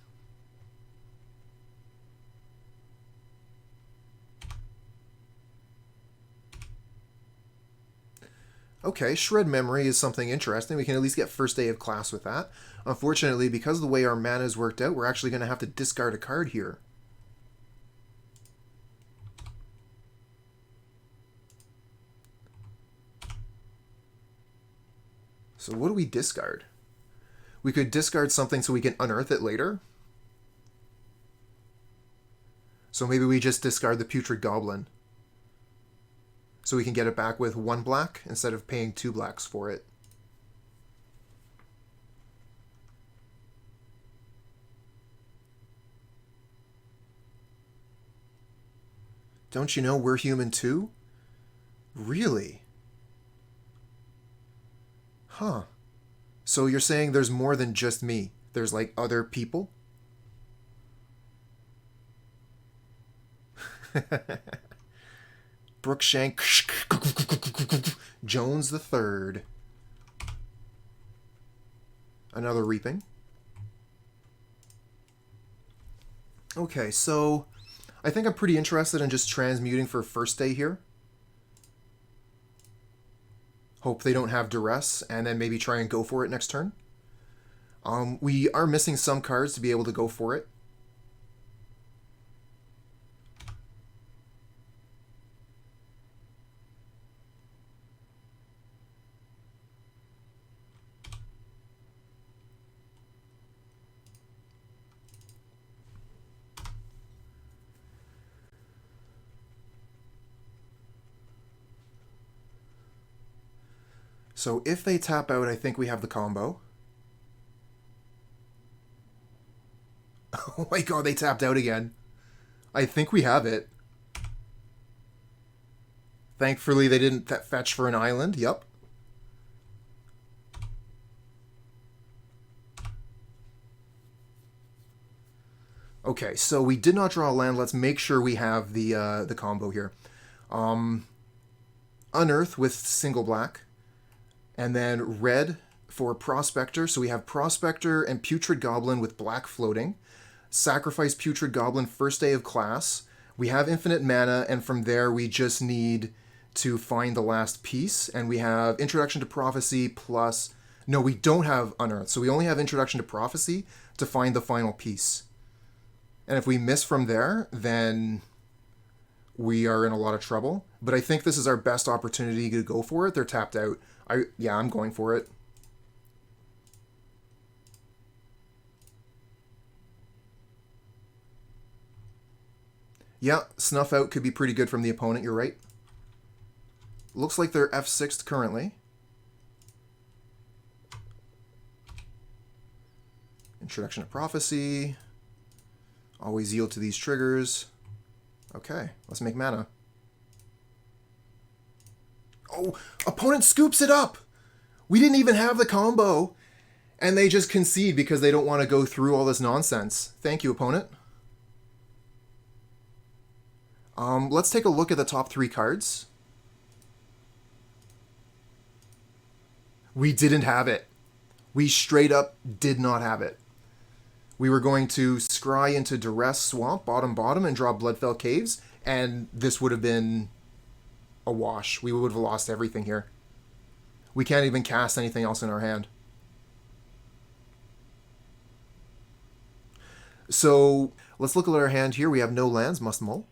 Okay, Shred Memory is something interesting. We can at least get first day of class with that. Unfortunately, because of the way our mana is worked out, we're actually going to have to discard a card here. So what do we discard? We could discard something so we can unearth it later. So maybe we just discard the Putrid Goblin. So we can get it back with 1 black instead of paying 2 blacks for it. Don't you know we're human too? Really? Huh. So you're saying there's more than just me? There's like other people? Brookshank Jones the Third. Another Reaping. Okay, so I think I'm pretty interested in just transmuting for first day here. Hope they don't have Duress, and then maybe try and go for it next turn. We are missing some cards to be able to go for it. So if they tap out, I think we have the combo. Oh my god, they tapped out again. I think we have it. Thankfully, they didn't fetch for an island. Yup. Okay, so we did not draw a land. Let's make sure we have the combo here. Unearth with single black. And then red for Prospector. So we have Prospector and Putrid Goblin with black floating. Sacrifice Putrid Goblin first day of class. We have infinite mana, and from there we just need to find the last piece. And we have Introduction to Prophecy plus... No, we don't have Unearth. So we only have Introduction to Prophecy to find the final piece. And if we miss from there, then we are in a lot of trouble. But I think this is our best opportunity to go for it. They're tapped out. Yeah, I'm going for it. Yeah, Snuff Out could be pretty good from the opponent, you're right. Looks like they're F6'd currently. Introduction to Prophecy. Always yield to these triggers. Okay, let's make mana. Oh, opponent scoops it up! We didn't even have the combo, and they just concede because they don't want to go through all this nonsense. Thank you, opponent. Let's take a look at the top 3 cards. We didn't have it. We straight up did not have it. We were going to scry into Duress Swamp, bottom, and draw Bloodfell Caves, and this would have been a wash. We would have lost everything here. We can't even cast anything else in our hand. So let's look at our hand here. We have no lands, must mull.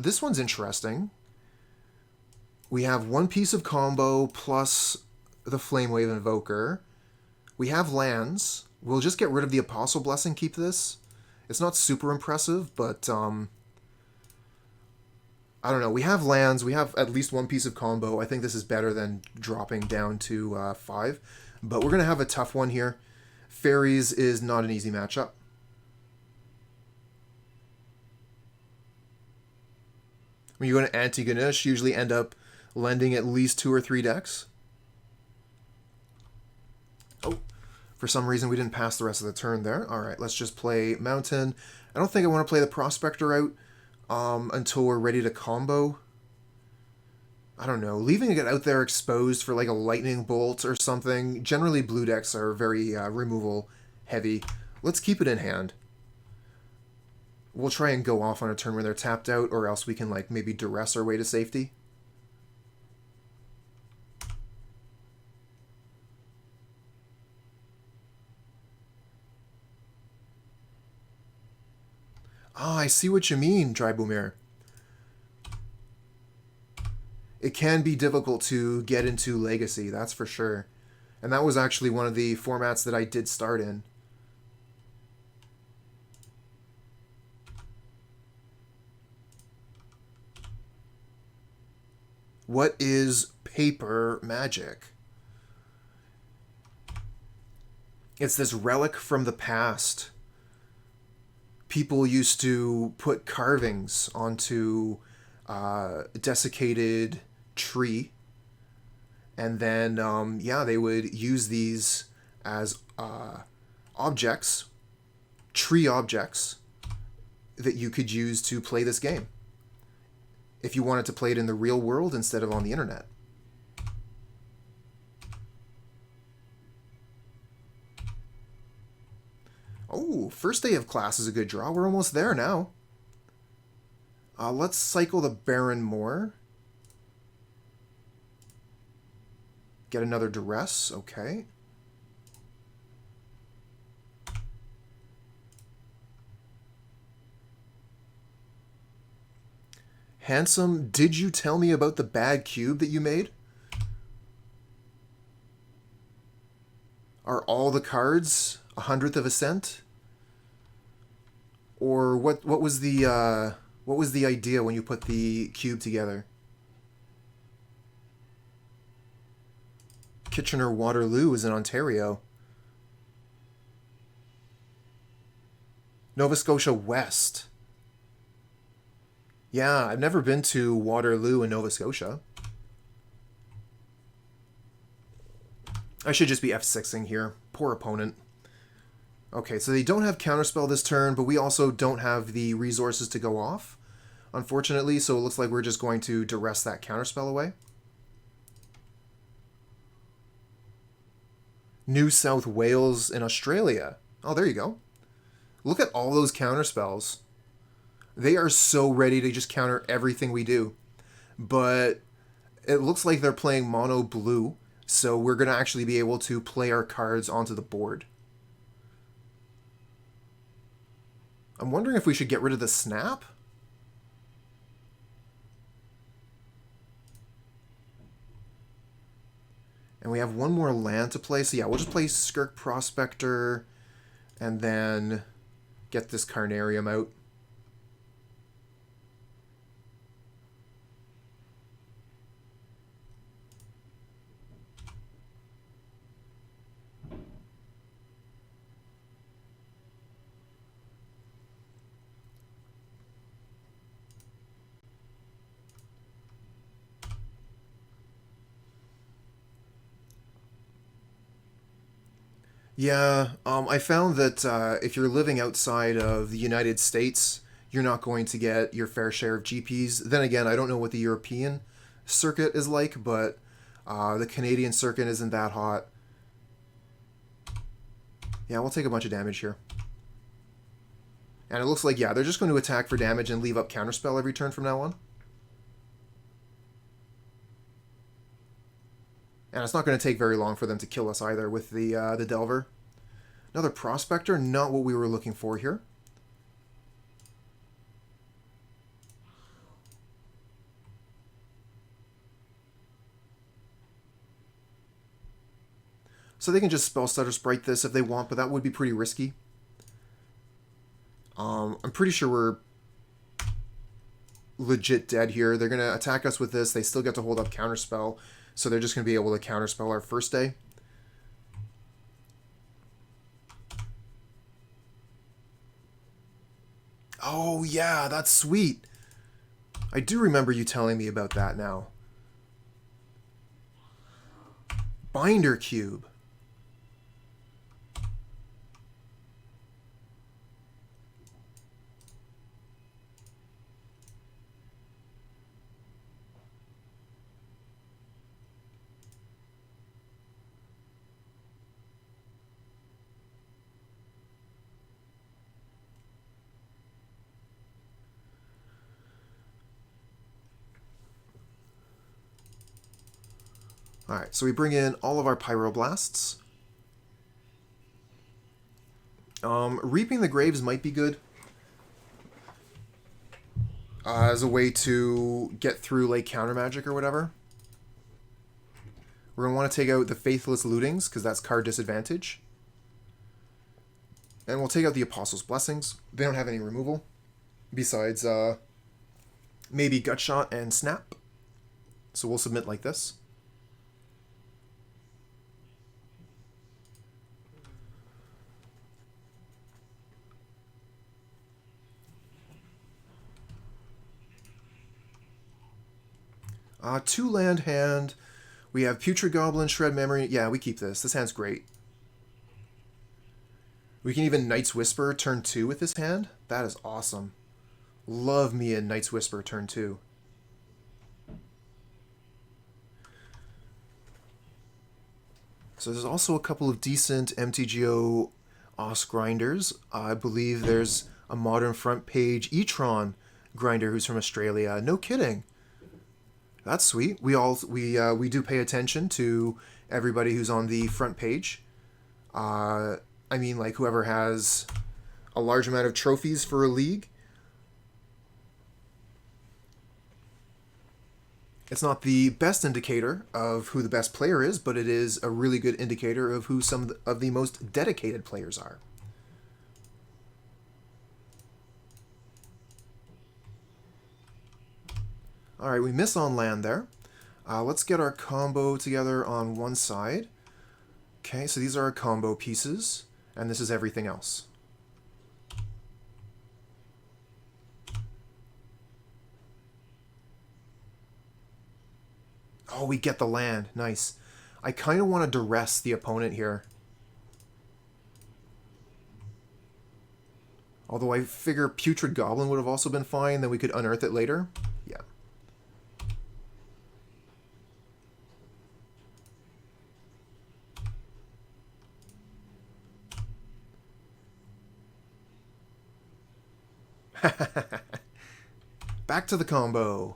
This one's interesting. We have 1 piece of combo plus the Flamewave Invoker. We have lands. We'll just get rid of the Apostle Blessing, keep this. It's not super impressive, but I don't know. We have lands. We have at least 1 piece of combo. I think this is better than dropping down to 5. But we're going to have a tough one here. Fairies is not an easy matchup. When you go to Antigonish, you usually end up lending at least 2 or 3 decks. Oh, for some reason we didn't pass the rest of the turn there. Alright, let's just play Mountain. I don't think I want to play the Prospector out until we're ready to combo. I don't know, leaving it out there exposed for like a lightning bolt or something. Generally blue decks are very removal heavy. Let's keep it in hand. We'll try and go off on a turn when they're tapped out, or else we can like maybe duress our way to safety. Ah, I see what you mean, Dimir. It can be difficult to get into Legacy, that's for sure. And that was actually one of the formats that I did start in. What is paper magic? It's this relic from the past. People used to put carvings onto desiccated tree, and then yeah, they would use these as objects, tree objects, that you could use to play this game if you wanted to play it in the real world instead of on the internet. Oh, first day of class is a good draw. We're almost there now. Let's cycle the Barren Moor. Get another Duress. Okay. Handsome, did you tell me about the bad cube that you made? Are all the cards 100th of a cent? Or what was the idea when you put the cube together? Kitchener-Waterloo is in Ontario. Nova Scotia West. Yeah, I've never been to Waterloo in Nova Scotia. I should just be F6ing here. Poor opponent. Okay, so they don't have Counterspell this turn, but we also don't have the resources to go off, unfortunately, so it looks like we're just going to duress that Counterspell away. New South Wales in Australia. Oh, there you go. Look at all those Counterspells. They are so ready to just counter everything we do. But it looks like they're playing mono blue, so we're going to actually be able to play our cards onto the board. I'm wondering if we should get rid of the snap? And we have one more land to play, so yeah, we'll just play Skirk Prospector and then get this Carnarium out. Yeah, I found that if you're living outside of the United States, you're not going to get your fair share of GPs. Then again, I don't know what the European circuit is like, but the Canadian circuit isn't that hot. Yeah, we'll take a bunch of damage here. And it looks like, yeah, they're just going to attack for damage and leave up Counterspell every turn from now on. And it's not going to take very long for them to kill us either with the Delver. Another Prospector, not what we were looking for here. So they can just Spellstutter Sprite this if they want, but that would be pretty risky. I'm pretty sure we're legit dead here. They're going to attack us with this. They still get to hold up Counterspell. So they're just going to be able to counterspell our first day. Oh, yeah, that's sweet. I do remember you telling me about that now. Binder Cube. Alright, so we bring in all of our Pyroblasts. Reaping the Graves might be good. As a way to get through like counter magic or whatever. We're going to want to take out the Faithless Lootings, because that's card disadvantage. And we'll take out the Apostle's Blessings. They don't have any removal. Besides, maybe Gutshot and Snap. So we'll submit like this. Two land hand. We have Putrid Goblin, Shred Memory. Yeah, we keep this. This hand's great. We can even Night's Whisper turn 2 with this hand. That is awesome. Love me a Night's Whisper turn 2. So there's also a couple of decent MTGO OS grinders. I believe there's a modern front page E-Tron grinder who's from Australia. No kidding. That's sweet. We do pay attention to everybody who's on the front page. I mean, like whoever has a large amount of trophies for a league. It's not the best indicator of who the best player is, but it is a really good indicator of who some of the most dedicated players are. Alright, we miss on land there. Let's get our combo together on one side. Okay, so these are our combo pieces, and this is everything else. Oh, we get the land. Nice. I kind of want to duress the opponent here. Although I figure Putrid Goblin would have also been fine, then we could unearth it later. Yeah. Back to the combo.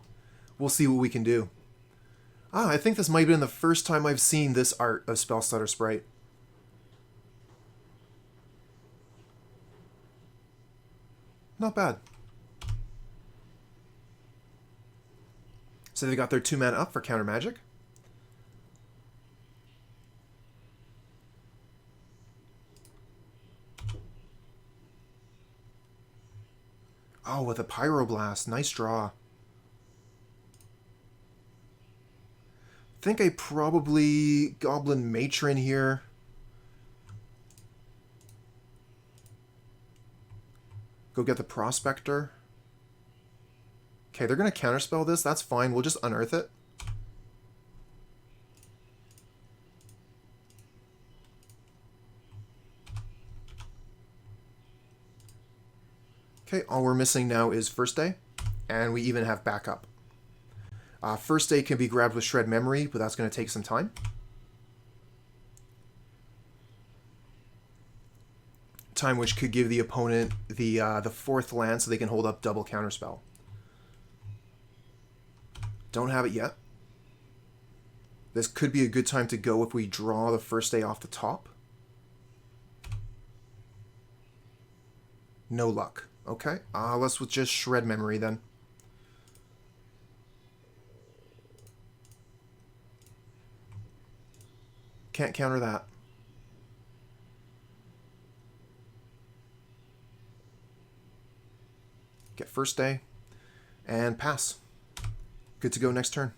We'll see what we can do. I think this might have been the first time I've seen this art of Spellstutter Sprite. Not bad. So they got their 2 mana up for counter magic. Oh, with a Pyroblast. Nice draw. I think I probably Goblin Matron here. Go get the Prospector. Okay, they're going to counterspell this. That's fine. We'll just unearth it. Okay, all we're missing now is First Day, and we even have backup. First Day can be grabbed with Shred Memory, but that's going to take some time. Time which could give the opponent the 4th land so they can hold up double counterspell. Don't have it yet. This could be a good time to go if we draw the First Day off the top. No luck. Okay, let's just Shred Memory then. Can't counter that. Get First Day and pass. Good to go next turn.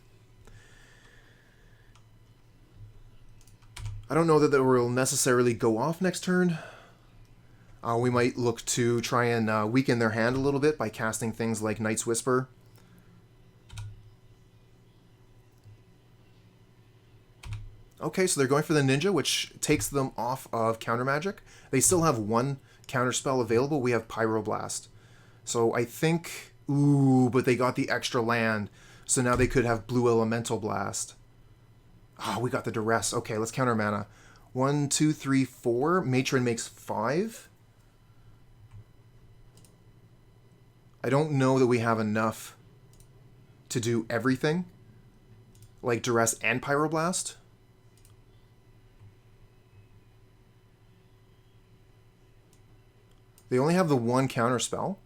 I don't know that it will necessarily go off next turn. We might look to try and weaken their hand a little bit by casting things like Night's Whisper. Okay, so they're going for the Ninja, which takes them off of counter magic. They still have one counter spell available. We have Pyroblast. So I think... Ooh, but they got the extra land. So now they could have Blue Elemental Blast. Ah, we got the Duress. Okay, let's counter mana. 1, 2, 3, 4. Matron makes 5. I don't know that we have enough to do everything. Like Duress and Pyroblast. They only have the one counter spell.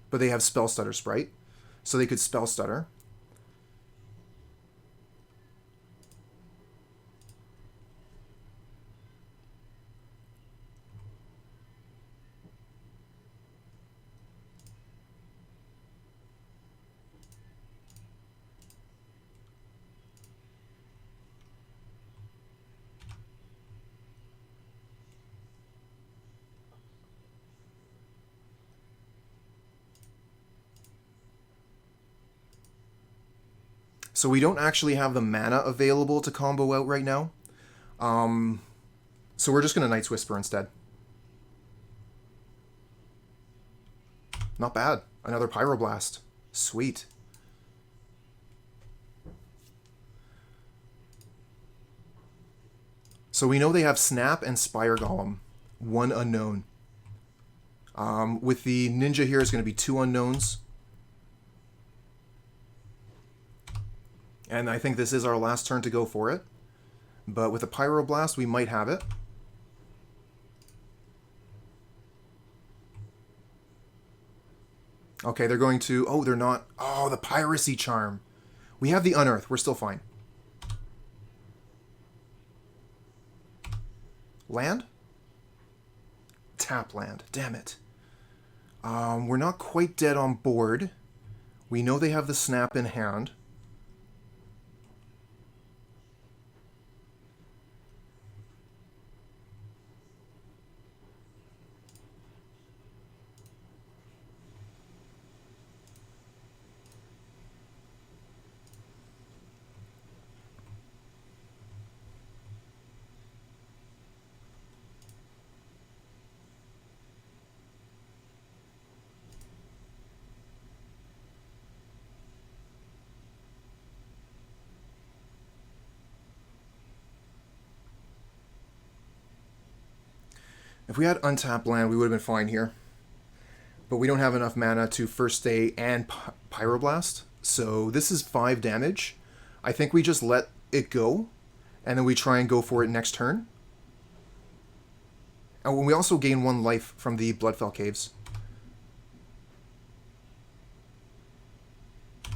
But they have Spell Stutter Sprite. So they could Spell Stutter. So we don't actually have the mana available to combo out right now. So we're just going to Night's Whisper instead. Not bad. Another Pyroblast. Sweet. So we know they have Snap and Spire Golem. One unknown. With the Ninja here, it's going to be 2 unknowns. And I think this is our last turn to go for it. But with a Pyroblast, we might have it. Okay, they're going to... Oh, they're not... Oh, the Piracy Charm. We have the Unearth. We're still fine. Land? Tap land. Damn it. We're not quite dead on board. We know they have the Snap in hand. If we had untapped land, we would have been fine here. But we don't have enough mana to First Day and Pyroblast. So this is 5 damage. I think we just let it go. And then we try and go for it next turn. And we also gain 1 life from the Bloodfell Caves.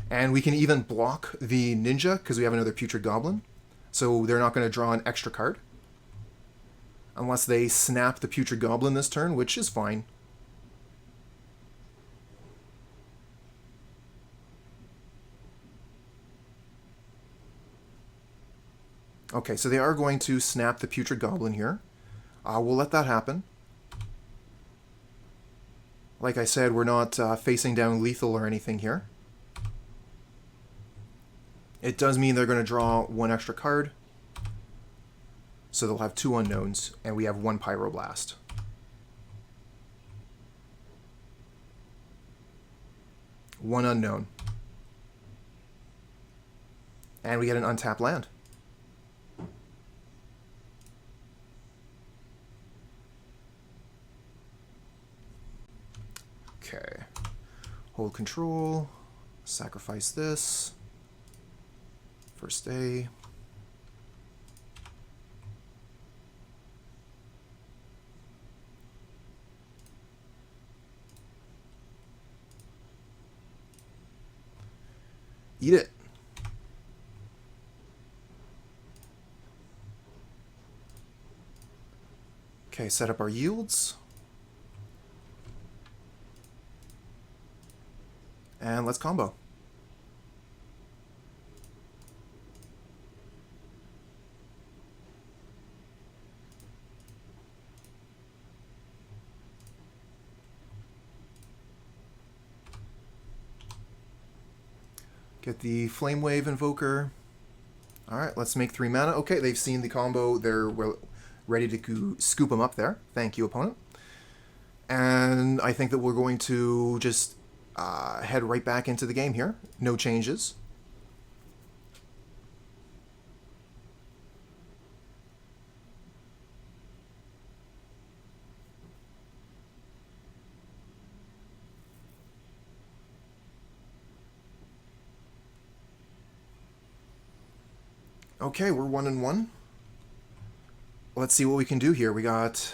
And we can even block the Ninja because we have another Putrid Goblin. So they're not going to draw an extra card. Unless they snap the Putrid Goblin this turn, which is fine. Okay, so they are going to snap the Putrid Goblin here. We'll let that happen. Like I said, we're not facing down lethal or anything here. It does mean they're going to draw 1 extra card. So they'll have 2 unknowns, and we have 1 Pyroblast. One unknown. And we get an untapped land. Okay. Hold control. Sacrifice this. First Day. Eat it. Okay, set up our yields. And let's combo. Get the Flamewave Invoker. Alright, let's make 3 mana. Okay, they've seen the combo. They're ready to scoop them up there. Thank you, opponent. And I think that we're going to just head right back into the game here. No changes. Okay, we're 1-1. Let's see what we can do here. We got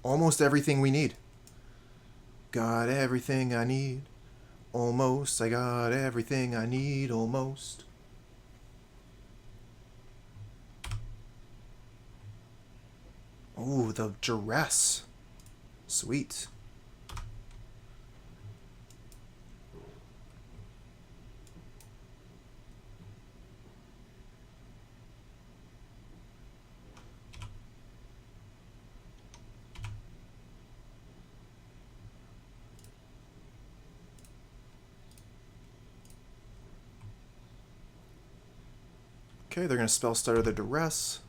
almost everything we need. Got everything I need. Almost. I got everything I need. Almost. Oh, the Duress. Sweet. Okay, they're going to spell stutter the Duress.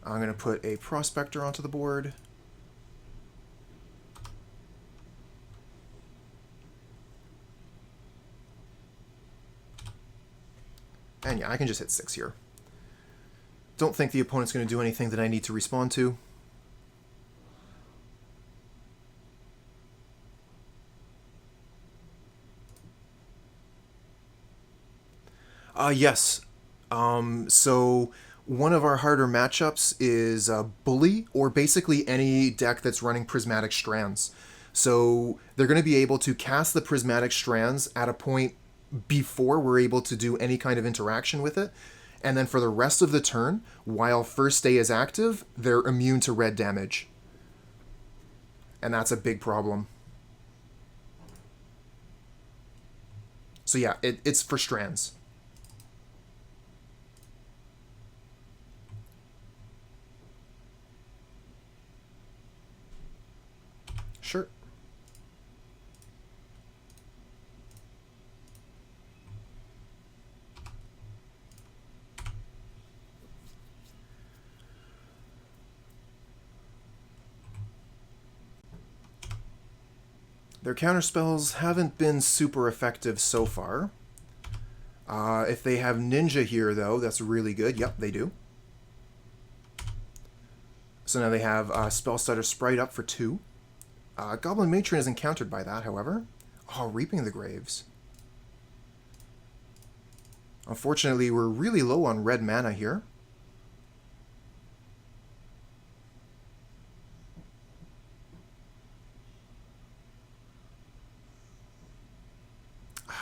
I'm going to put a Prospector onto the board. And yeah, I can just hit 6 here. Don't think the opponent's going to do anything that I need to respond to. Yes. So one of our harder matchups is Bully, or basically any deck that's running Prismatic Strands. So they're going to be able to cast the Prismatic Strands at a point before we're able to do any kind of interaction with it. And then for the rest of the turn, while First Day is active, they're immune to red damage. And that's a big problem. So yeah, it's for Strands. Sure. Their counterspells haven't been super effective so far. If they have Ninja here, though, that's really good. Yep, they do. So now they have Spell Stutter Sprite up for 2. Goblin Matron isn't countered by that, however. Oh, Reaping the Graves. Unfortunately, we're really low on red mana here.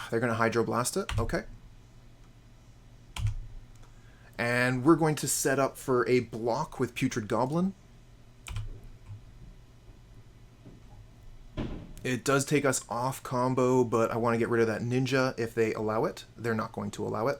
They're going to Hydroblast it. Okay. And we're going to set up for a block with Putrid Goblin. It does take us off combo, but I want to get rid of that Ninja if they allow it. They're not going to allow it.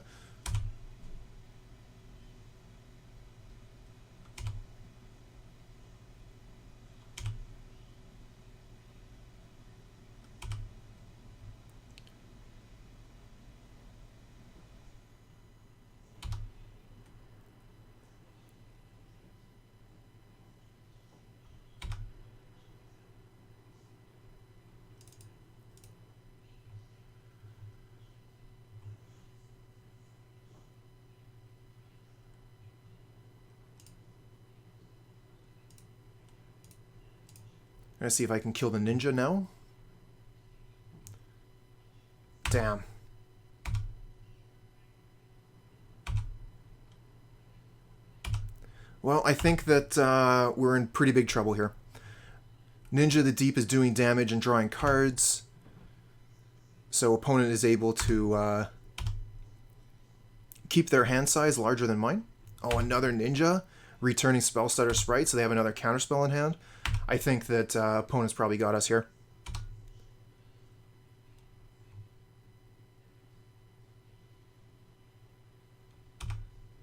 I'm going to see if I can kill the Ninja now. Damn. Well, I think that we're in pretty big trouble here. Ninja the Deep is doing damage and drawing cards. So opponent is able to keep their hand size larger than mine. Oh, another Ninja. Returning Spell Stutter Sprite, so they have another counterspell in hand. I think that opponent's probably got us here.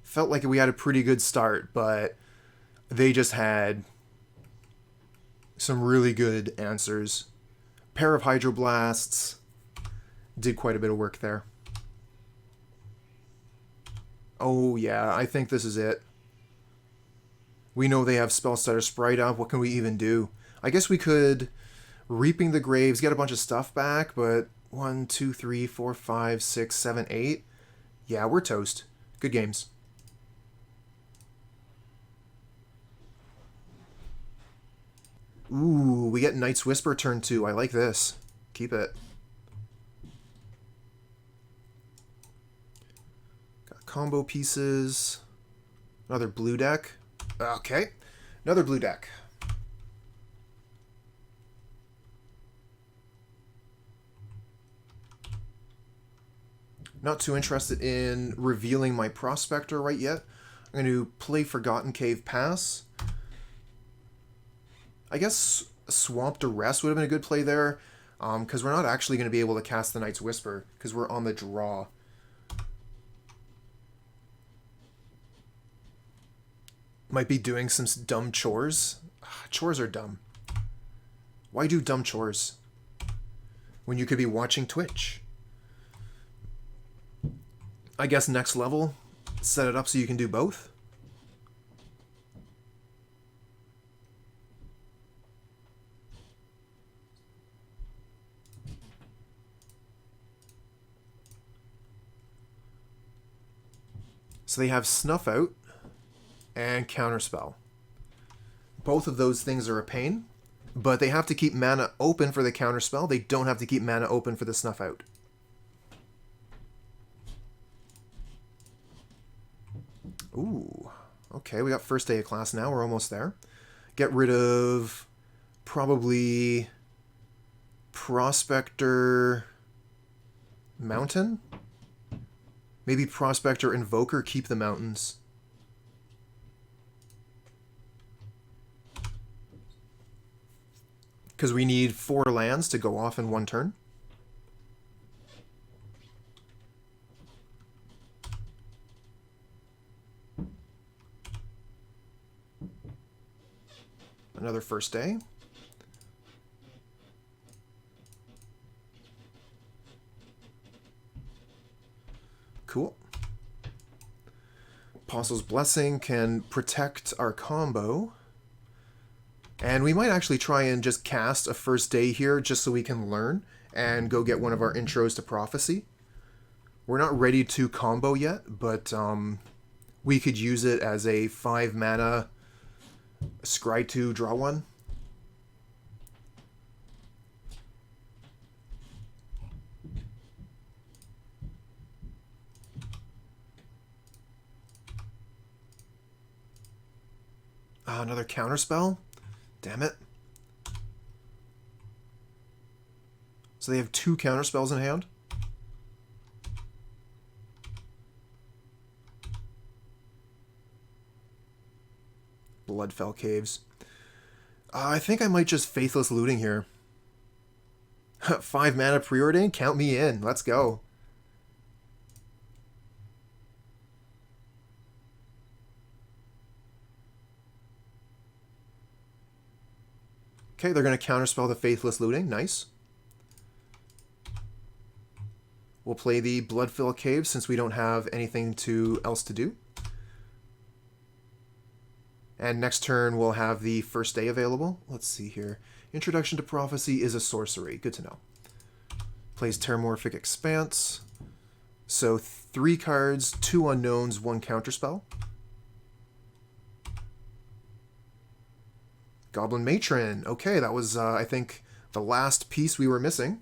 Felt like we had a pretty good start, but they just had some really good answers. Pair of Hydroblasts. Did quite a bit of work there. Oh, yeah, I think this is it. We know they have Spellstutter Sprite up. What can we even do? I guess we could Reaping the Graves, get a bunch of stuff back, but 1, 2, 3, 4, 5, 6, 7, 8. Yeah, we're toast. Good games. Ooh, we get Night's Whisper turn 2. I like this. Keep it. Got combo pieces. Another blue deck. Okay. Another blue deck. Not too interested in revealing my Prospector right yet. I'm going to play Forgotten Cave Pass. I guess Swamp Duress would have been a good play there, because we're not actually going to be able to cast the Night's Whisper, because we're on the draw. Might be doing some dumb chores. Chores are dumb. Why do dumb chores when you could be watching Twitch? I guess next level, set it up so you can do both. So they have Snuff Out and Counterspell. Both of those things are a pain, but they have to keep mana open for the Counterspell. They don't have to keep mana open for the Snuff Out. Ooh, okay, we got first day of class now. We're almost there. Get rid of probably Prospector Mountain? Maybe Prospector Invoker, keep the mountains. Because we need 4 lands to go off in one turn. Another first day. Cool. Apostle's Blessing can protect our combo. And we might actually try and just cast a first day here just so we can learn and go get one of our intros to Prophecy. We're not ready to combo yet, but we could use it as a 5 mana scry 2, draw 1. Another counterspell? Damn it. So they have 2 counterspells in hand? Bloodfell Caves. I think I might just Faithless Looting here. 5 mana Preordain? Count me in. Let's go. Okay, they're going to counterspell the Faithless Looting. Nice. We'll play the Bloodfell Caves since we don't have anything else to do. And next turn we'll have the first day available. Let's see here. Introduction to Prophecy is a sorcery. Good to know. Plays Terramorphic Expanse. So 3 cards, 2 unknowns, 1 counterspell. Goblin Matron. Okay, that was, I think, the last piece we were missing.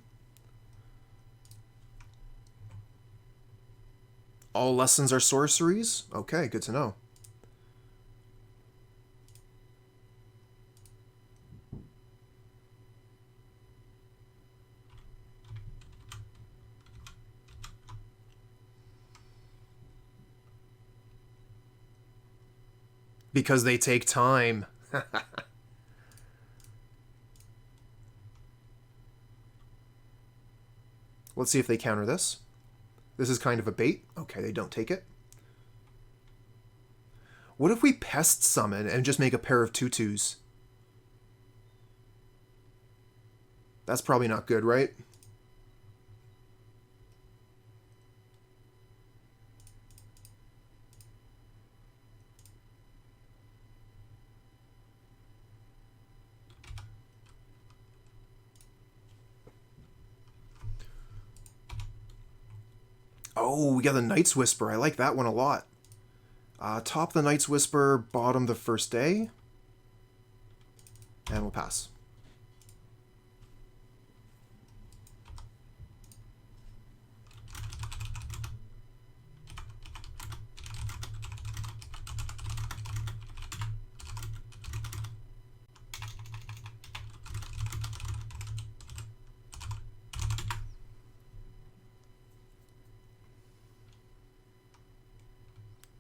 All lessons are sorceries? Okay, good to know. Because they take time. Let's see if they counter this. This is kind of a bait. Okay, they don't take it. What if we Pest Summon and just make a pair of 2/2s? That's probably not good, right? Oh, we got the Night's Whisper. I like that one a lot. Top the Night's Whisper, bottom the First Day. And we'll pass.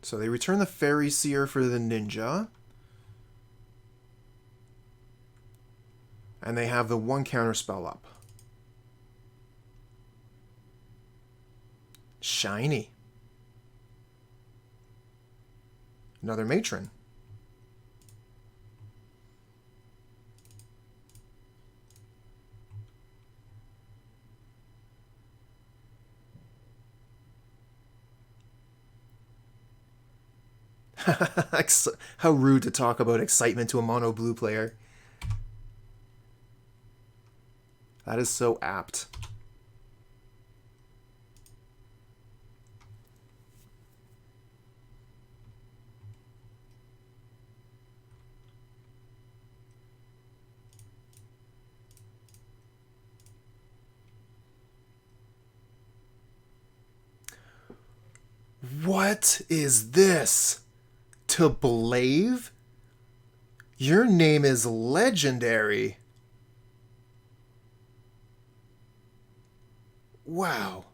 So they return the Fairy Seer for the Ninja. And they have the 1 counter spell up. Shiny. Another Matron. How rude to talk about excitement to a mono blue player. That is so apt. What is this? To Blave? Your name is legendary. Wow.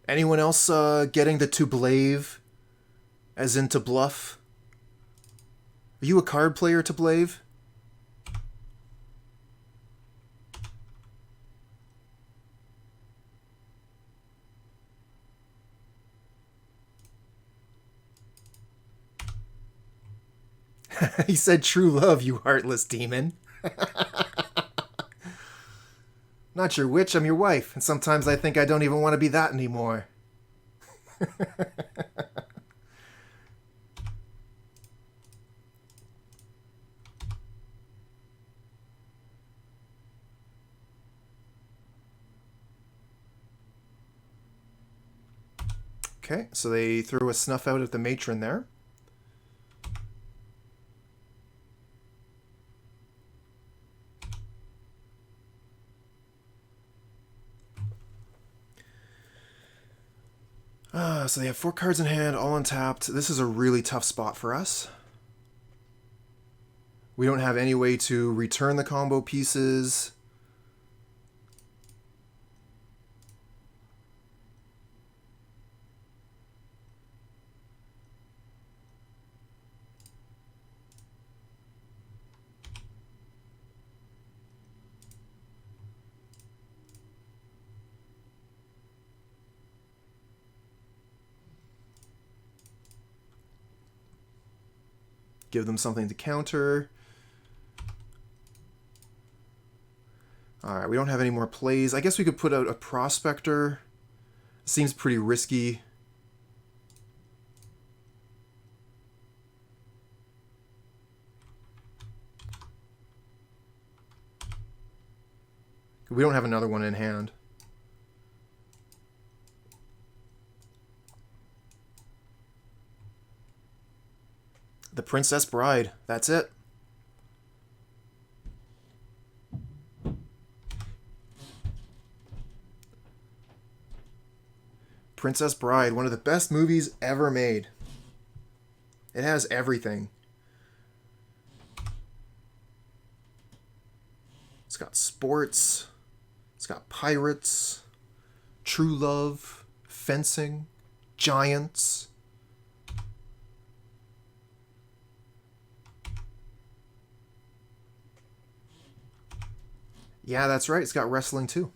Anyone else getting the to Blave? As in to bluff? Are you a card player, to Blave? He said true love, you heartless demon. Not your witch, I'm your wife, and sometimes I think I don't even want to be that anymore. Okay, so they threw a snuff out at the matron there. So they have 4 cards in hand, all untapped. This is a really tough spot for us. We don't have any way to return the combo pieces. Give them something to counter. Alright, we don't have any more plays. I guess we could put out a Prospector. Seems pretty risky. We don't have another one in hand. The Princess Bride. That's it. Princess Bride, one of the best movies ever made. It has everything. It's got sports. It's got pirates. True love. Fencing. Giants. Yeah, that's right. It's got wrestling too.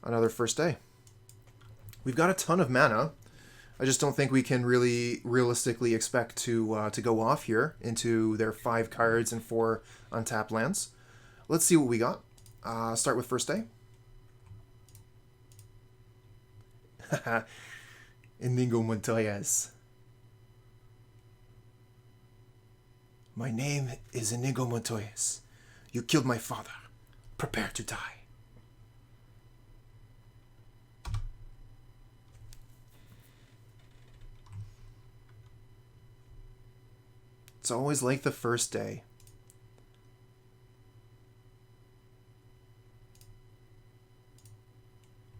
Another first day. We've got a ton of mana. I just don't think we can really realistically expect to go off here into their 5 cards and 4 untapped lands. Let's see what we got. Start with first day. Inigo Montoyas. My name is Inigo Montoyas. You killed my father. Prepare to die. It's always like the first day.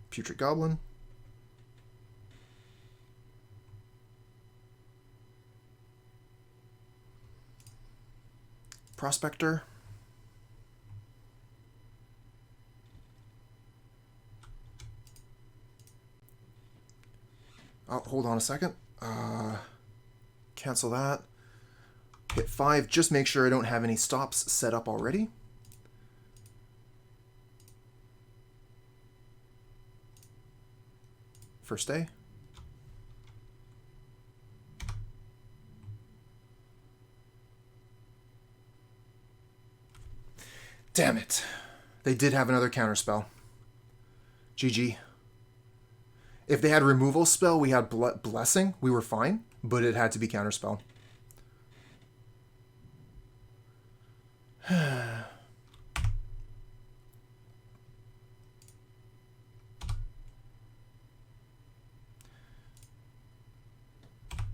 Putrid Goblin. Prospector. Oh, hold on a second. Cancel that. Hit 5. Just make sure I don't have any stops set up already. First day. Damn it. They did have another counterspell. GG. If they had removal spell, we had blessing, we were fine, but it had to be counterspell. I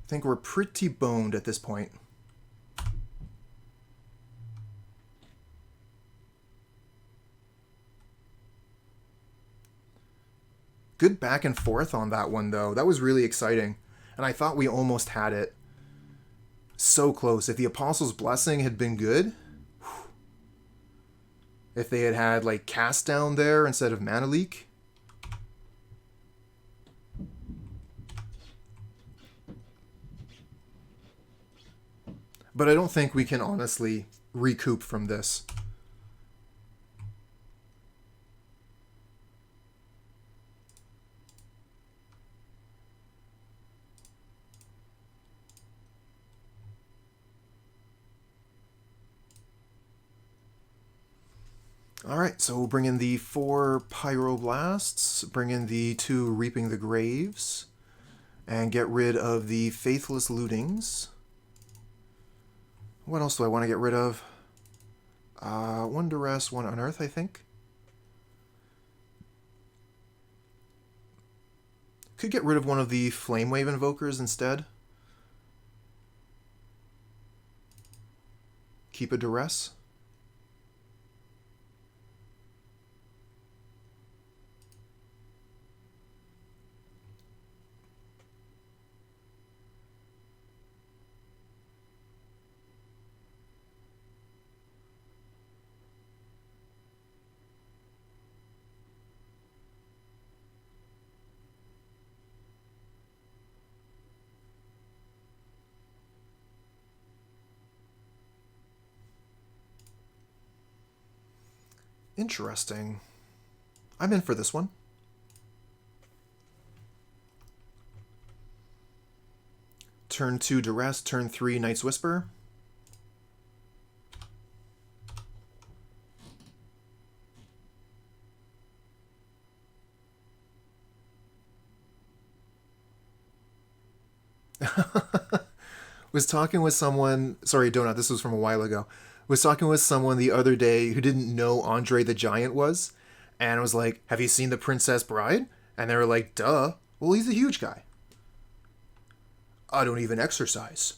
think we're pretty boned at this point. Good back and forth on that one, though. That was really exciting. And I thought we almost had it. So close. If the Apostle's Blessing had been good, if they had had, like, Cast Down there instead of Mana Leak. But I don't think we can honestly recoup from this. Alright, so we'll bring in the 4 Pyroblasts, bring in the 2 Reaping the Graves, and get rid of the Faithless Lootings. What else do I want to get rid of? 1 Duress, 1 Unearth, I think. Could get rid of one of the Flamewave Invokers instead. Keep a Duress. Interesting. I'm in for this one. Turn 2 Duress, turn 3 Night's Whisper. Was talking with someone, sorry Donut, this was from a while ago. Was talking with someone the other day who didn't know Andre the Giant was, and I was like, have you seen The Princess Bride? And they were like, duh. Well, he's a huge guy. I don't even exercise.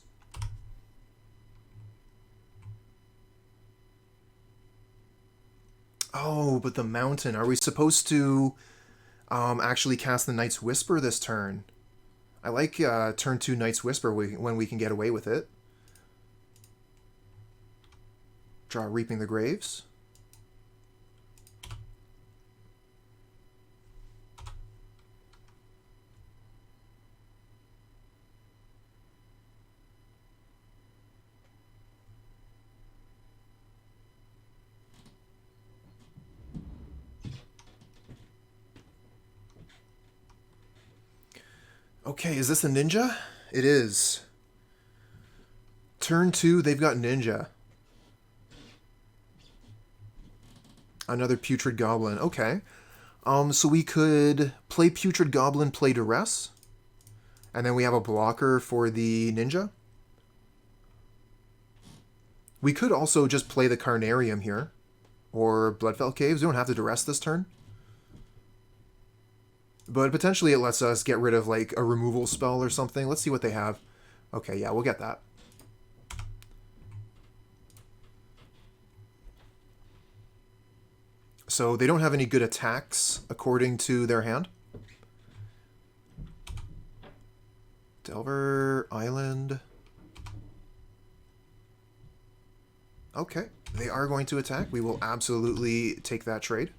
Oh, but the mountain. Are we supposed to actually cast the Night's Whisper this turn? I like turn 2 Night's Whisper when we can get away with it. Draw Reaping the Graves. Okay, is this a ninja? It is. Turn 2, they've got ninja. Another Putrid Goblin. Okay. So we could play Putrid Goblin, play Duress. And then we have a blocker for the ninja. We could also just play the Carnarium here, or Bloodfell Caves. We don't have to Duress this turn. But potentially it lets us get rid of like a removal spell or something. Let's see what they have. Okay, yeah, we'll get that. So they don't have any good attacks according to their hand. Delver, Island. Okay, they are going to attack. We will absolutely take that trade.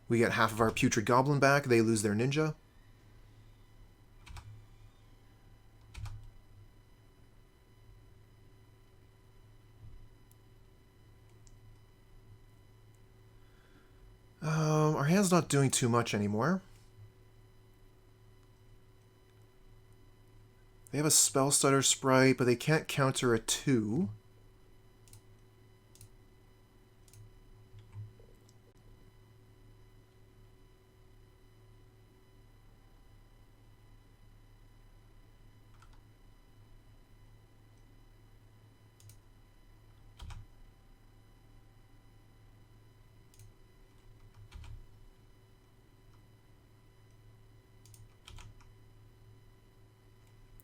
We get half of our Putrid Goblin back. They lose their Ninja. Our hand's not doing too much anymore. They have a Spell Stutter Sprite, but they can't counter a 2.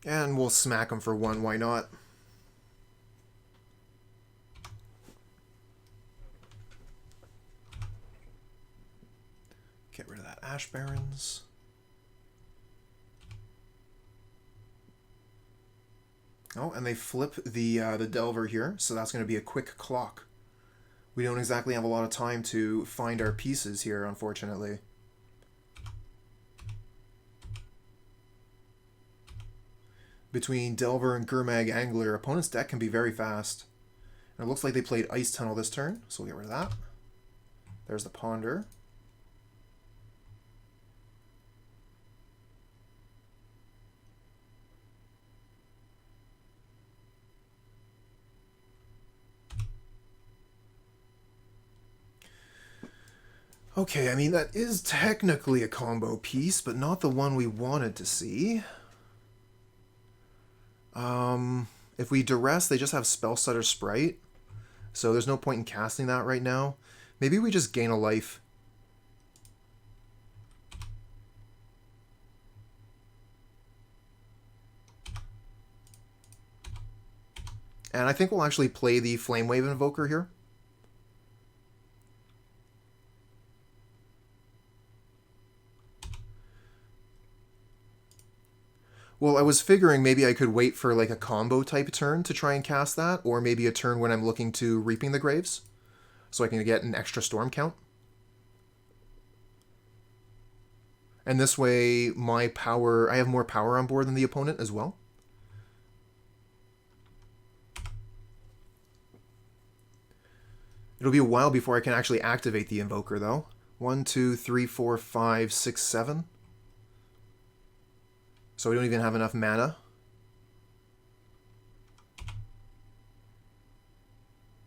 And we'll smack them for 1, why not? Get rid of that Ash Barrens. Oh, and they flip the Delver here, so that's going to be a quick clock. We don't exactly have a lot of time to find our pieces here, unfortunately. Between Delver and Gurmag Angler, opponent's deck can be very fast. And it looks like they played Ice Tunnel this turn, so we'll get rid of that. There's the Ponder. Okay, I mean, that is technically a combo piece, but not the one we wanted to see. If we Duress, they just have Spell Stutter Sprite, so there's no point in casting that right now. Maybe we just gain a life. And I think we'll actually play the Flamewave Invoker here. Well, I was figuring maybe I could wait for like a combo type turn to try and cast that, or maybe a turn when I'm looking to Reaping the Graves, so I can get an extra storm count. And this way, my power, I have more power on board than the opponent as well. It'll be a while before I can actually activate the Invoker, though. 1, 2, 3, 4, 5, 6, 7. So we don't even have enough mana.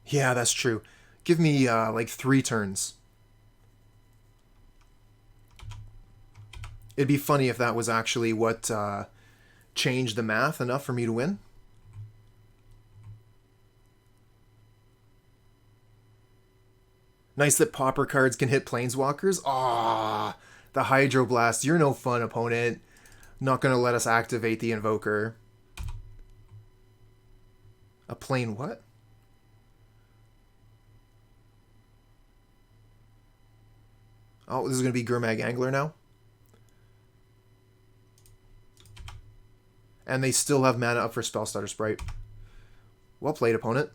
Yeah, that's true. Give me like 3 turns. It'd be funny if that was actually what changed the math enough for me to win. Nice that Pauper cards can hit Planeswalkers. Ah, the Hydroblast. You're no fun, opponent. Not going to let us activate the Invoker. A plain what? Oh, this is going to be Gurmag Angler now. And they still have mana up for Spell Stutter Sprite. Well played, opponent.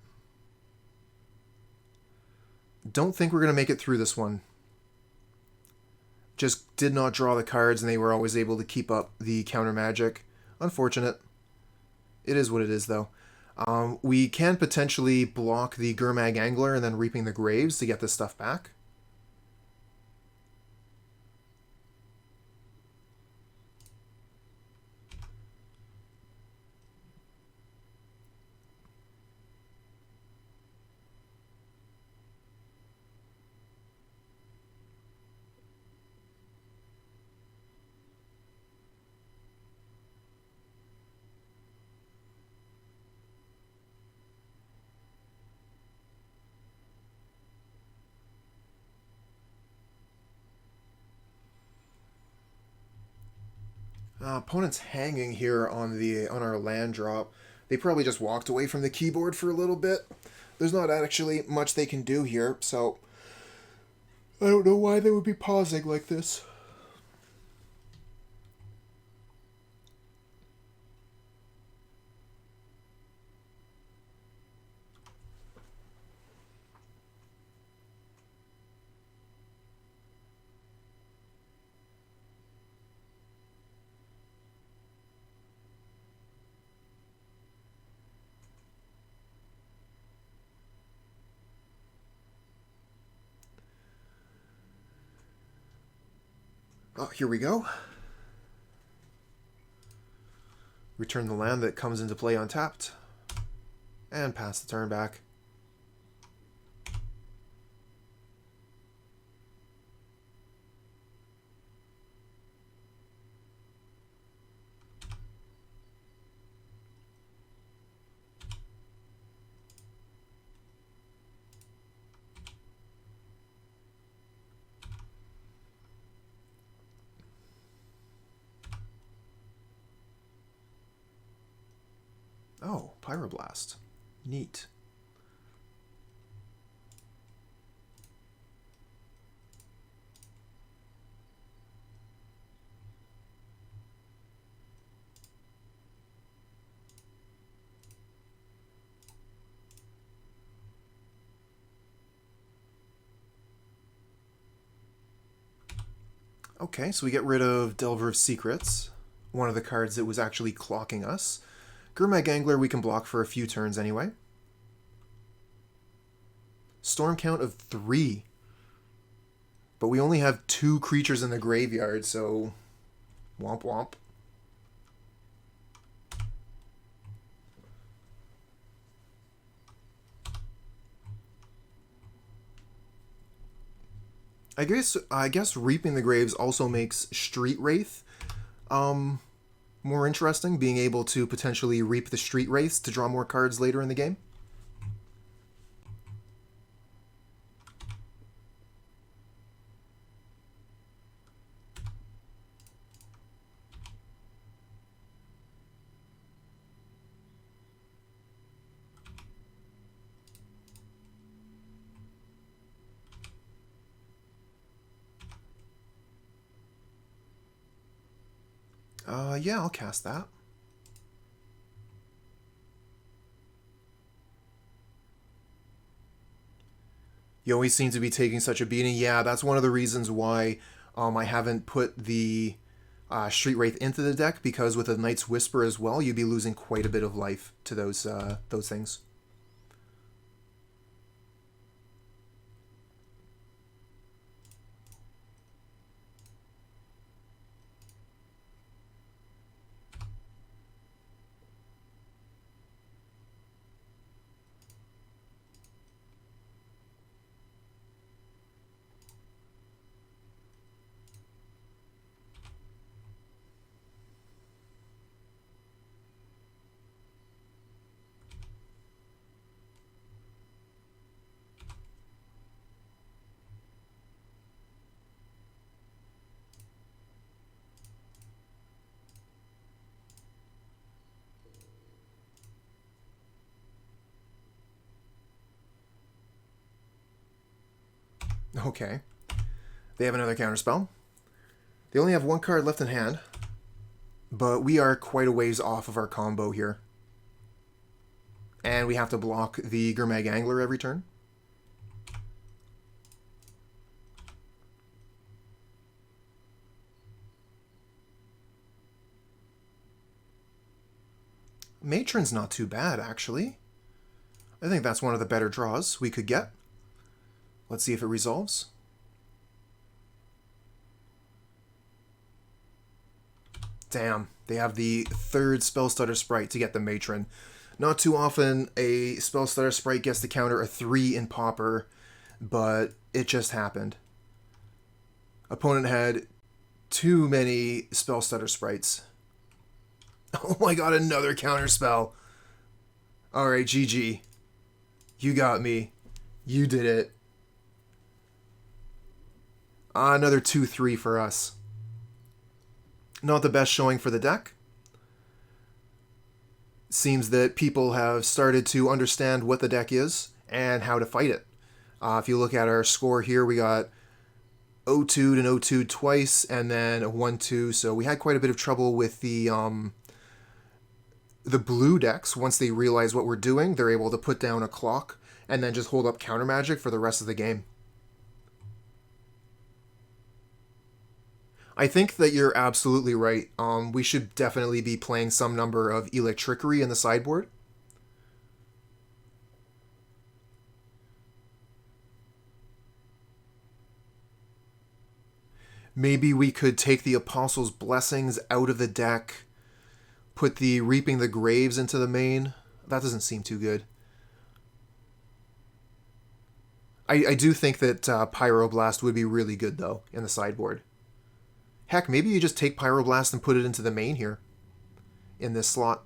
Don't think we're going to make it through this one. Just did not draw the cards, and they were always able to keep up the counter magic. Unfortunate. It is what it is, though. We can potentially block the Gurmag Angler and then Reaping the Graves to get this stuff back. Opponent's hanging here on our land drop. They probably just walked away from the keyboard for a little bit. There's not actually much they can do here, so I don't know why they would be pausing like this. Oh, here we go. Return the land that comes into play untapped. And pass the turn back. Oh, Pyroblast. Neat. Okay, so we get rid of Delver of Secrets, one of the cards that was actually clocking us. Gurmag Angler we can block for a few turns anyway. Storm count of 3. But we only have 2 creatures in the graveyard, so womp womp. I guess Reaping the Graves also makes Street Wraith more interesting, being able to potentially reap the Street Wraiths to draw more cards later in the game. Yeah, I'll cast that. You always seem to be taking such a beating. Yeah, that's one of the reasons why I haven't put the Street Wraith into the deck, because with a Knight's Whisper as well, you'd be losing quite a bit of life to those things. Okay. They have another counterspell. They only have 1 card left in hand, but we are quite a ways off of our combo here. And we have to block the Gurmag Angler every turn. Matron's not too bad, actually. I think that's one of the better draws we could get. Let's see if it resolves. Damn, they have the 3rd Spellstutter Sprite to get the Matron. Not too often a Spellstutter Sprite gets to counter a 3 in Pauper, but it just happened. Opponent had too many Spellstutter Sprites. Oh my god, another counterspell. Alright, GG. You got me. You did it. Another 2-3 for us. Not the best showing for the deck. Seems that people have started to understand what the deck is and how to fight it. If you look at our score here, we got 0-2'd and 0-2'd twice, and then a 1-2. So we had quite a bit of trouble with the blue decks. Once they realize what we're doing, they're able to put down a clock and then just hold up counter magic for the rest of the game. I think that you're absolutely right. We should definitely be playing some number of Electrickery in the sideboard. Maybe we could take the Apostle's Blessings out of the deck, put the Reaping the Graves into the main. That doesn't seem too good. I do think that Pyroblast would be really good, though, in the sideboard. Heck, maybe you just take Pyroblast and put it into the main here, in this slot.